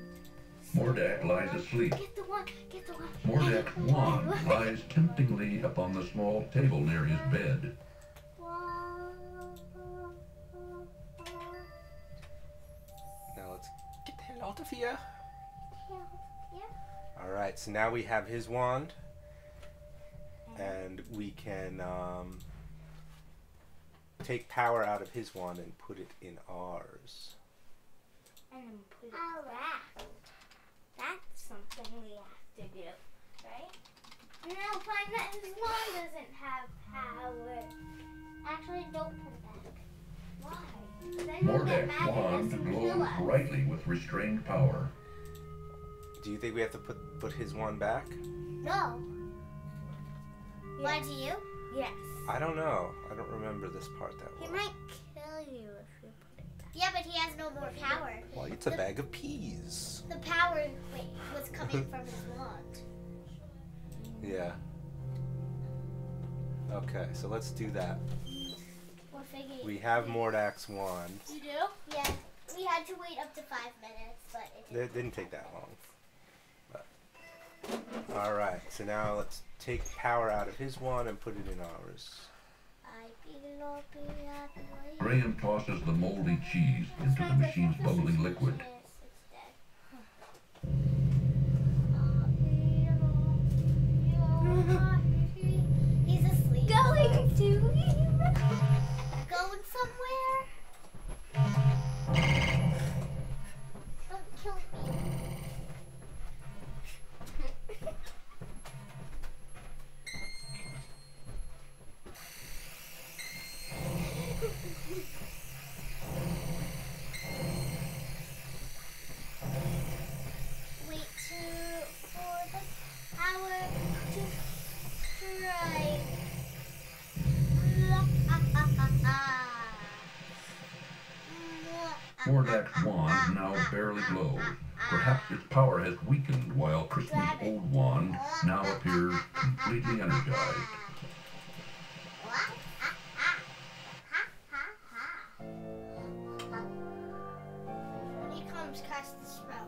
Mordack lies asleep. Get the wand. Get the wand. Mordack's wand lies temptingly upon the small table near his bed. Now let's get the hell out of here. Yeah. Alright, so now we have his wand. And we can take power out of his wand and put it in ours. And then put it back. That's something we have to do, right? No, find that his wand doesn't have power. Actually, don't put it back. Why? Then we'll get Mordack's mad at us wand and kill glows us. brightly with restrained power. Do you think we have to put his wand back? No. Why do you? Yes. I don't know. I don't remember this part that He well. might kill you if you put it back. Yeah, but he has no more power. Well, it's a bag of peas. The power was coming from his wand. Yeah. Okay, so let's do that. We're figuring. We have Mordack's wand. You do? Yeah. We had to wait up to 5 minutes, but It didn't take that long. But, alright, so now let's take power out of his one and put it in ours. Graham tosses the moldy cheese into the machine's bubbling liquid. He's asleep. Going to going somewhere? Don't kill me. Wait for the power to strike. Mordack's wand now barely glows. Perhaps its power has weakened while Christman's old wand now appears completely energized. When he comes, cast the spell.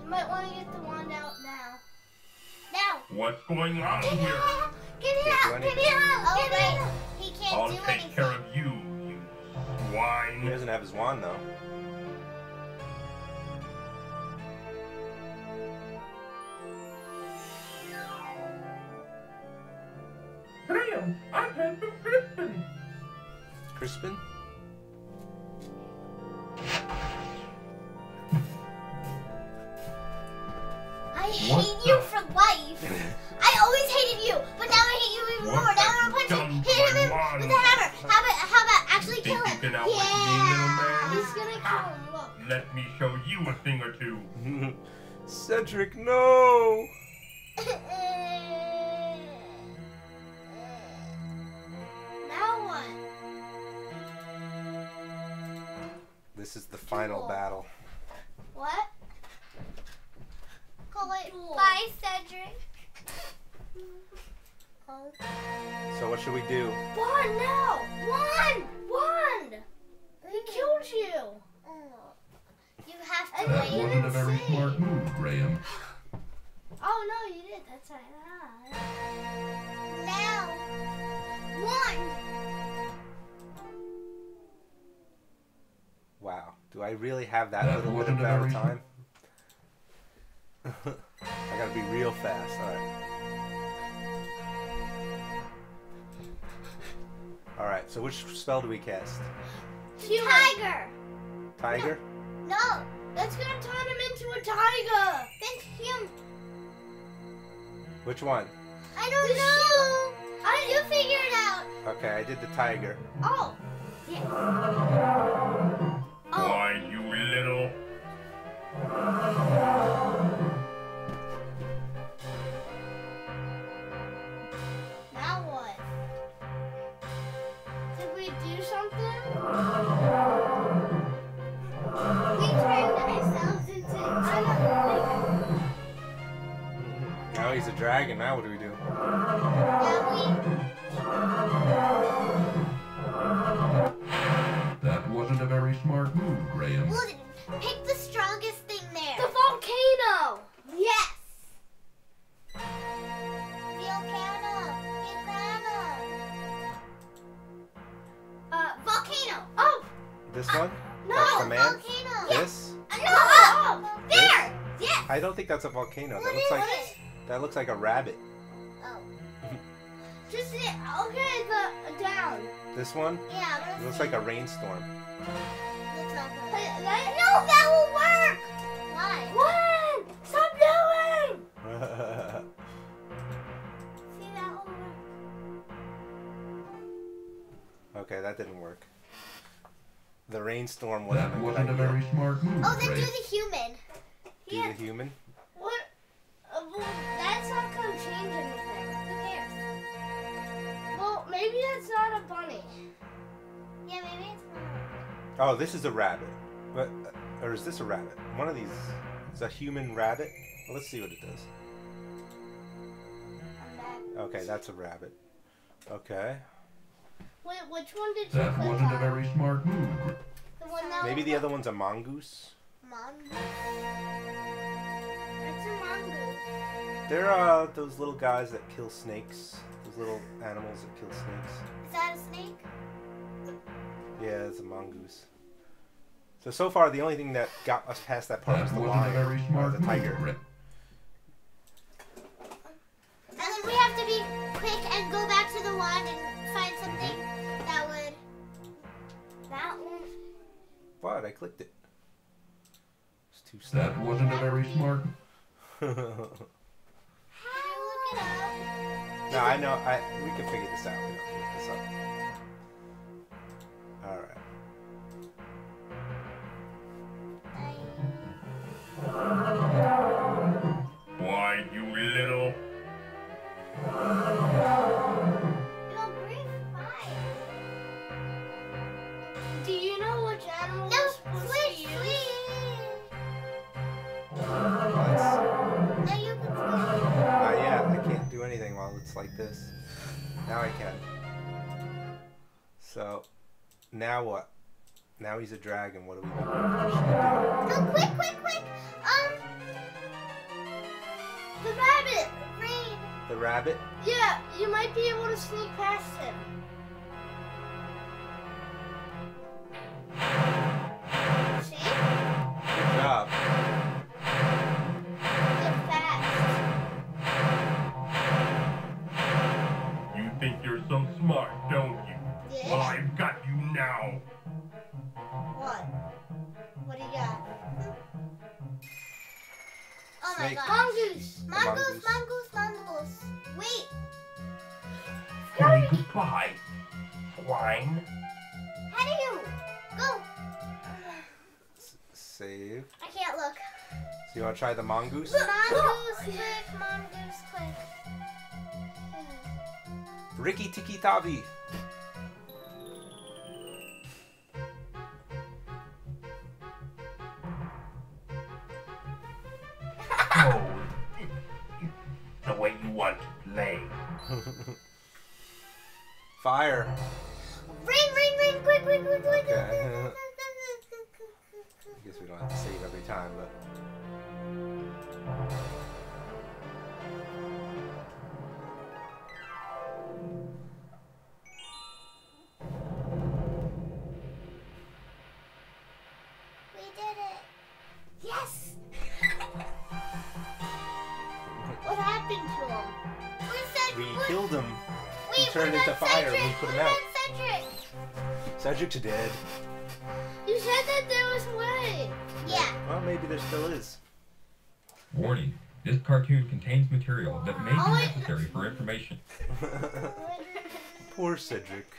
You might want to get the wand out now. Now! What's going on Get it here? out! Get it out! Get it out! Get it out! He can't I'll do take anything. care of you, you He swine. doesn't have his wand though. Graham, I've had the Crispin. Crispin? I hate you for life. I always hated you, but now I hate you even more. What Now have I'm you gonna done punch to him, hit my him wand? with a hammer. How about actually Think kill you him? can outwit me, little man? He's gonna kill him. Look. Let me show you a thing or two. Cedric, no! Now what? This is the final Cool. battle. What? Call it. Bye, Cedric. So what should we do? One now! One! He killed you! You have to That wait wasn't a and very see. smart move, Graham. Oh no, you did. That's right. Now, one. Wow. Do I really have that That little bit wasn't of a battle very- time? I gotta be real fast. Alright. Alright, so which spell do we cast? Tiger. Tiger? No, that's gonna turn him into a tiger. Then him. Which one? I don't know. You figure it out. Okay, I did the tiger. Oh. Yeah. Oh. Why, you little... Now what? Did we do something? We turned ourselves into. I don't think. Now he's a dragon. Now what do we do? That wasn't a very smart move, Graham. Well, pick the strongest thing there. The volcano. Yes. Volcano. Oh. This one? No. That's the man? Volcano. This? No. There. Yes. I don't think that's a volcano. What That looks is like it? that looks like a rabbit. Oh. Just it. Okay, the down. This one? Yeah. It looks like a rainstorm. That's not good. No, that will work. Why? What? Stop doing. See, that will work. Okay, that didn't work. The rainstorm wasn't That a good wasn't a idea. very smart move, Oh, then do Graham. the human. Do the human? What? Well, that's not gonna change anything. Who cares? Well, maybe that's not a bunny. Yeah, maybe it's not. Oh, this is a rabbit. But, or is this a rabbit? One of these is a human rabbit. Well, let's see what it does. Okay, that's a rabbit. Okay. Wait, which one did you That click wasn't a on? very smart move. The one Maybe the other one's a mongoose. Mongoose? What's a mongoose? They're those little guys that kill snakes. Those little animals that kill snakes. Is that a snake? Yeah, it's a mongoose. So far, the only thing that got us past that part was the lion, or the tiger. And then we have to be quick and go back to the wand and find something that would... That one... What? I clicked it. It's too slow. That wasn't a very smart. No, I know. We can figure this out. We don't look this up. All right. Why, you little... It'll breathe fire. Do you know which animal we're supposed to use? No, you can Yeah, I can't do anything while it's like this. Now I can. So, now what? Now he's a dragon. What do we do? No, quick! The rabbit! Rain! The rabbit? Yeah, you might be able to sneak past him. See? Good job. Get fast. You think you're so smart, don't you? Yeah. Well, I've got you now. What? What do you got? Oh Snake. my god. Mongoose! The Mongoose! mongoose. Mongoose! Wait! Say goodbye, swine. How do you? Go! Save. I can't look. So you want to try the mongoose? Mongoose click! Mongoose click. Ricky Tiki Tavi. Oh, the way you want to play. Fire. Rain! Quick! Okay. I guess we don't have to save every time, but. We did it! Yes! What happened to him? We killed him. Wait, He turned into fire when we put him out. Cedric! Cedric's dead. You said that there was a way. Yeah. Well, maybe there still is. Warning, this cartoon contains material that may be necessary for information. Poor Cedric.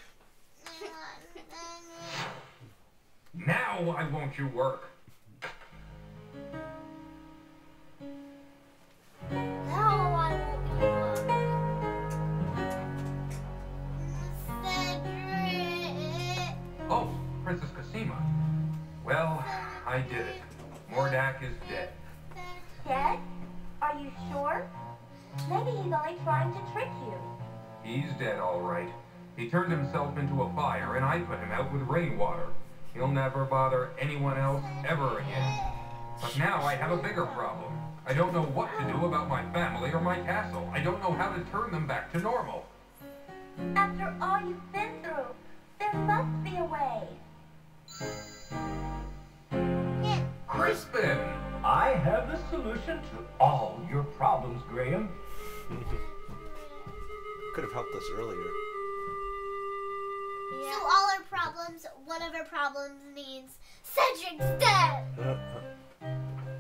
Now why won't you work? Now I won't be Cedric. Oh, Princess Cassima. Well, I did it. Mordack is dead. Dead? Are you sure? Maybe he's only trying to trick you. He's dead, all right. He turned himself into a fire, and I put him out with rainwater. He'll never bother anyone else ever again. But now I have a bigger problem. I don't know what to do about my family or my castle. I don't know how to turn them back to normal. After all you've been through, there must be a way. Crispin! I have the solution to all your problems, Graham. Could have helped us earlier. So all our problems, one of our problems means Cedric's dead.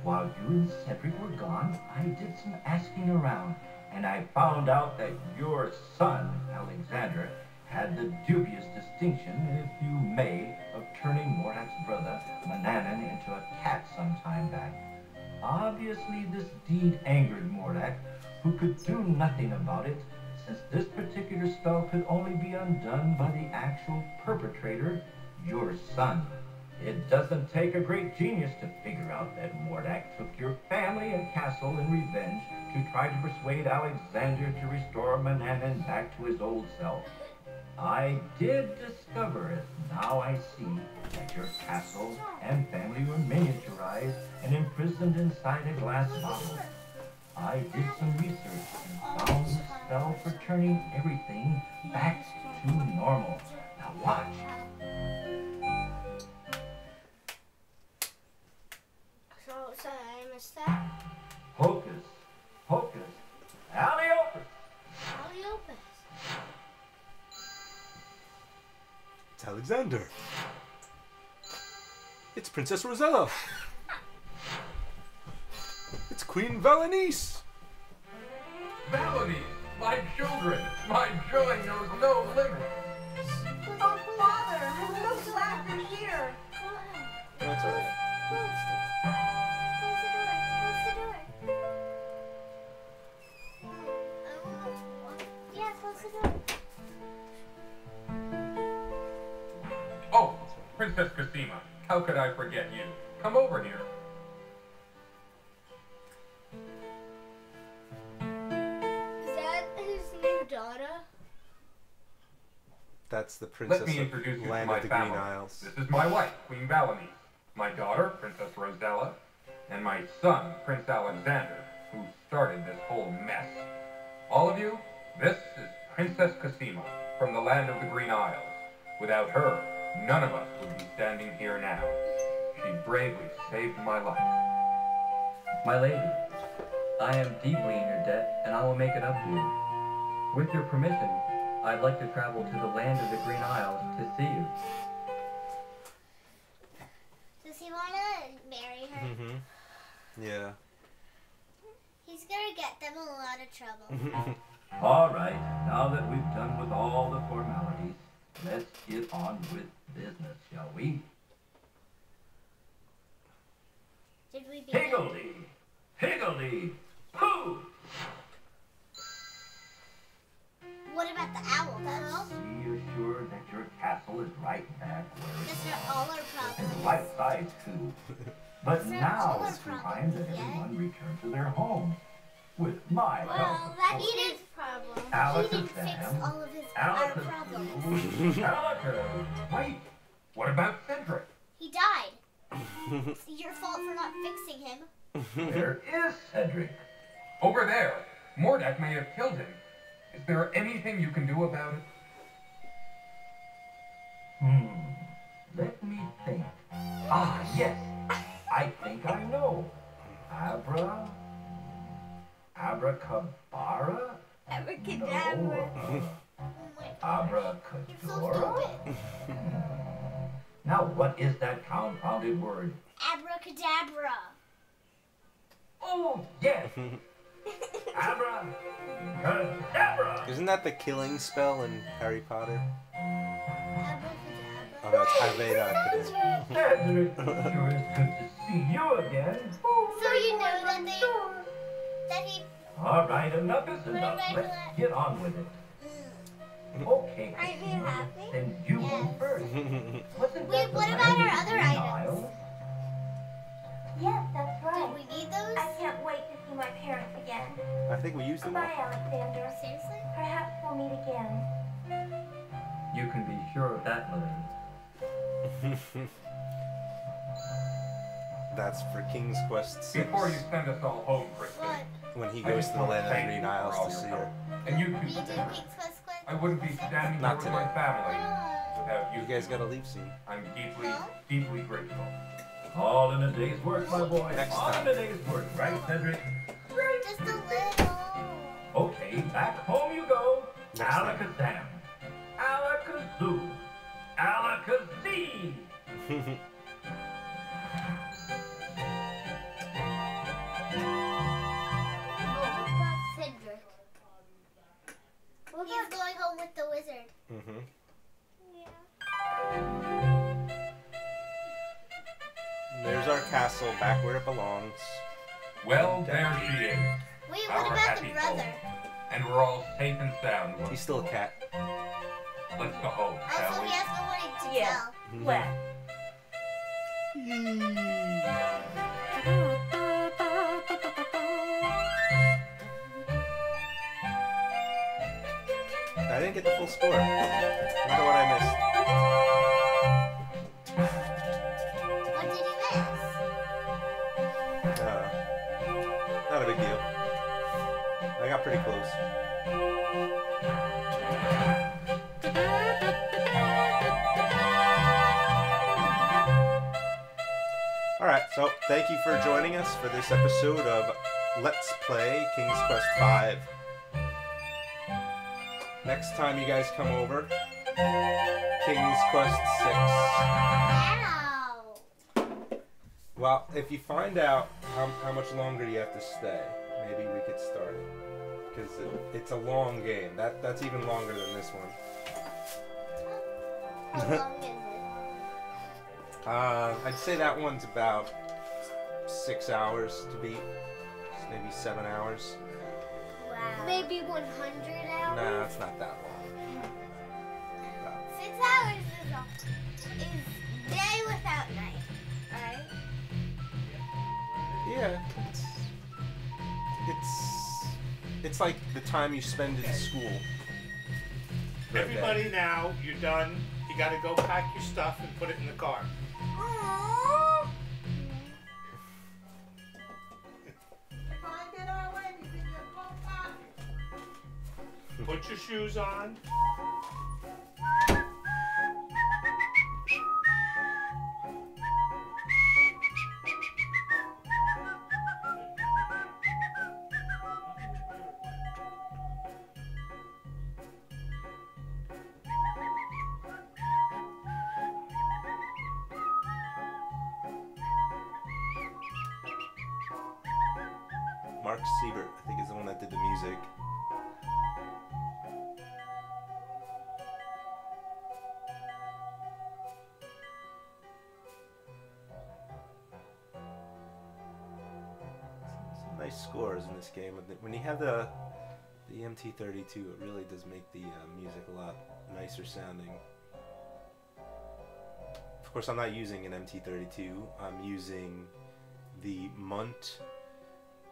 While you and Cedric were gone, I did some asking around, and I found out that your son, Alexander, had the dubious distinction, if you may, of turning Mordack's brother, Mannanan, into a cat some time back. Obviously, this deed angered Mordack, who could do nothing about it, since this particular spell could only be undone by the actual perpetrator, your son. It doesn't take a great genius to figure out that Mordack took your family and castle in revenge to try to persuade Alexander to restore Mannanan back to his old self. I did discover it. Now I see that your castle and family were miniaturized and imprisoned inside a glass bottle. I did some research and found the spell for turning everything back to normal. Now watch. So I missed that. Hocus, hocus, alley-opus. Alley-opus. It's Alexander. It's Princess Rosella. It's Queen Valenice. Valenice, my children, my joy knows no limit. Oh, Father, I'm so glad you're here. That's all right. Close the door. Yeah, close the door. Oh, Princess Cassima, how could I forget you? Come over here. Is that his new daughter? That's the Princess Let me introduce you of to Land my of the family. Green Isles. This is my wife, Queen Valenice, my daughter, Princess Rosella, and my son, Prince Alexander, who started this whole mess. All of you, this is Princess Cassima from the Land of the Green Isles. Without her, none of us would be standing here now. She bravely saved my life. My lady, I am deeply in your debt, and I will make it up to you. With your permission, I'd like to travel to the Land of the Green Isles to see you. Does he want to marry her? Mm-hmm. Yeah. He's gonna get them in a lot of trouble. All right, now that we've done with all the formalities, let's get on with business, shall we? Did we be? Higgledy, higgledy, pooh! What about the owl, though? Be assured that your castle is right back where That's it not all our was. problems. And right side, too. But That's not now all our it's time problems that yet. everyone return to their homes. With my Well, help, that's of course. his problem. Alakazam, He didn't fix all of his our problems. Alakazam. Wait, what about Cedric? He died. It's your fault for not fixing him. There is Cedric. Over there. Mordack may have killed him. Is there anything you can do about it? Let me think. Ah, yes. I think I know. Abracabara? Abracadabra. No. Oh my gosh. You're so Abracadabra? stupid. Now, what is that confounded word? Abracadabra. Oh, yes. Abracadabra. Isn't that the killing spell in Harry Potter? Abracadabra. Oh no, it's Avada Kedavra. Cedric, sure is good to see you again. So you know that he. All right, enough is enough. Right, Let's right. get on with it. Okay, Aren't you Cassima, happy? then you Yes. go first. Wasn't Wait, that the what about land our of the other Green items? Isles? Yes, that's Did right. we need those? I can't wait to see my parents again. I think we used them all. Goodbye, Alexander. Seriously? Perhaps we'll meet again. You can be sure of that, Lily. That's for King's Quest 6. Before you send us all home, Christy, What? When he I goes just to the want Land of the thank Green you for Isles all to your see help. her. And you We too, do Sarah. King's Quest Quest. I wouldn't be standing Not here with my today. family without You you. guys gotta leave soon. I'm deeply, No? deeply grateful. All in a day's work, my boy. Next All time. in a day's work, right, Cedric? Just a little. Okay, back home you go. Next time. Alakazam. Alakazoo. Alakazee. Oh, what about Cedric? He's going home with the wizard. Mm-hmm. There's our castle, back where it belongs. Well, there she is. Wait, Our what about happy the brother? home. And we're all safe and sound. once He's still a more. cat. Let's go home, shall Also, we? he has nobody to Yeah. tell. Well, I didn't get the full score. I wonder what I missed. What did you miss? Not a big deal. I got pretty close. Alright, so thank you for joining us for this episode of Let's Play King's Quest V. Next time you guys come over, King's Quest VI. Wow. Well, if you find out how much longer you have to stay, maybe we could start it. Because it's a long game. That's even longer than this one. How long is it? I'd say that one's about 6 hours to beat. Maybe 7 hours. Wow. Maybe 100 hours? Nah, it's not that long. No. 6 hours is day without night, right? Yeah, it's like the time you spend in school. for a day. Everybody now, you're done. You gotta go pack your stuff and put it in the car. Aww. Find it already in your coat pocket. Put your shoes on. Mark Siebert, I think, is the one that did the music. Some nice scores in this game. When you have the MT-32, it really does make the music a lot nicer sounding. Of course, I'm not using an MT-32. I'm using the Munt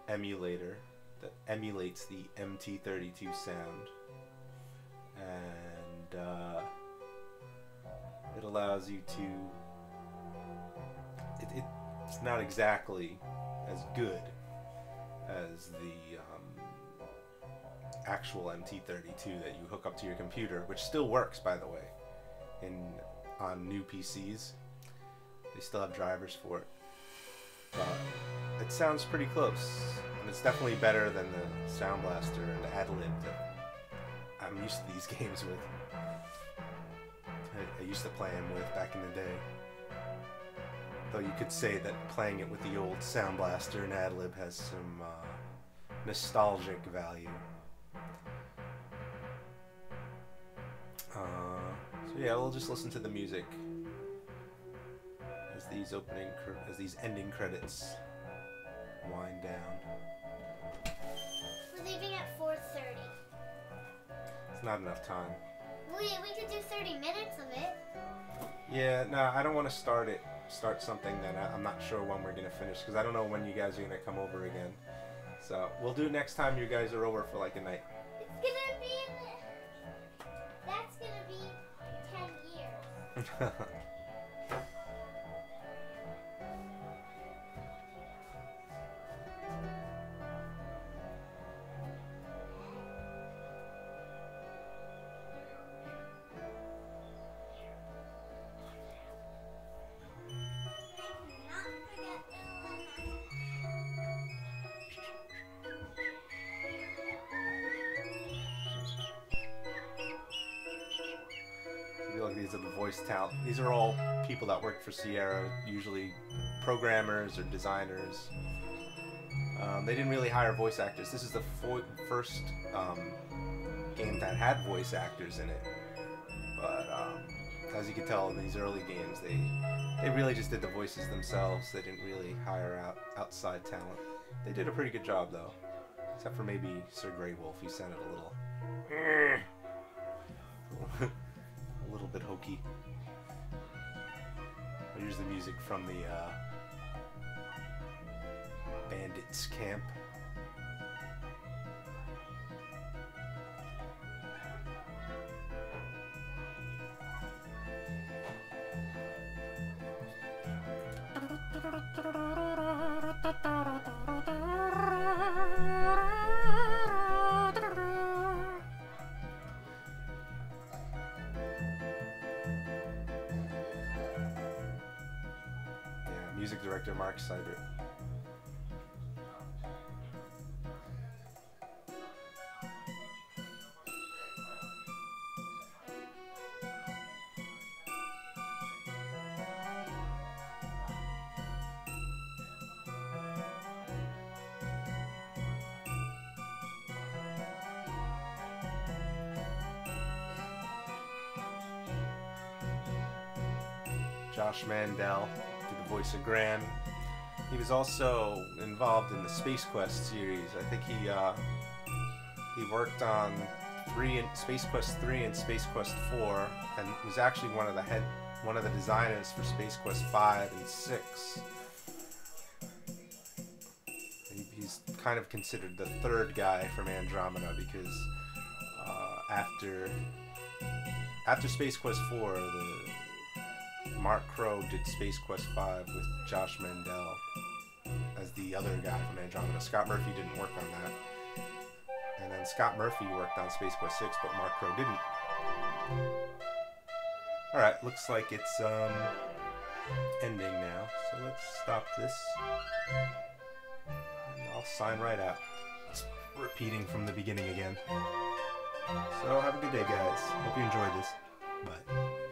emulator that emulates the MT-32 sound, and it allows you to. It's not exactly as good as the actual MT-32 that you hook up to your computer, which still works, by the way, on new PCs. They still have drivers for it. It sounds pretty close, and it's definitely better than the Sound Blaster and Ad-Lib that I'm used to these games with. I used to play them with back in the day. Though you could say that playing it with the old Sound Blaster and Ad-Lib has some nostalgic value. So yeah, we'll just listen to the music as these ending credits wind down. We're leaving at 4:30. It's not enough time. We could do 30 minutes of it. Yeah, no, I don't want to start something that I'm not sure when we're gonna finish, because I don't know when you guys are gonna come over again. So we'll do it next time you guys are over for like a night. It's gonna be that's gonna be 10 years. These are the voice talent. These are all people that work for Sierra, usually programmers or designers. They didn't really hire voice actors. This is the first game that had voice actors in it. But as you can tell in these early games, they really just did the voices themselves. They didn't really hire outside talent. They did a pretty good job though, except for maybe Sir Grey Wolf. He sounded a little. A little bit hokey. Here's the music from the bandits camp. music director Mark Seibert. Josh Mandel did the voice of Graham. He was also involved in the Space Quest series. I think he worked on Space Quest 3 and Space Quest 4, and was actually one of the designers for Space Quest 5 and 6. He's kind of considered the third guy from Andromeda because after Space Quest 4, Mark Crow did Space Quest 5 with Josh Mandel as the other guy from Andromeda. Scott Murphy didn't work on that. And then Scott Murphy worked on Space Quest 6, but Mark Crow didn't. Alright, looks like it's ending now. So let's stop this. And I'll sign right out. It's repeating from the beginning again. So have a good day, guys. Hope you enjoyed this. Bye.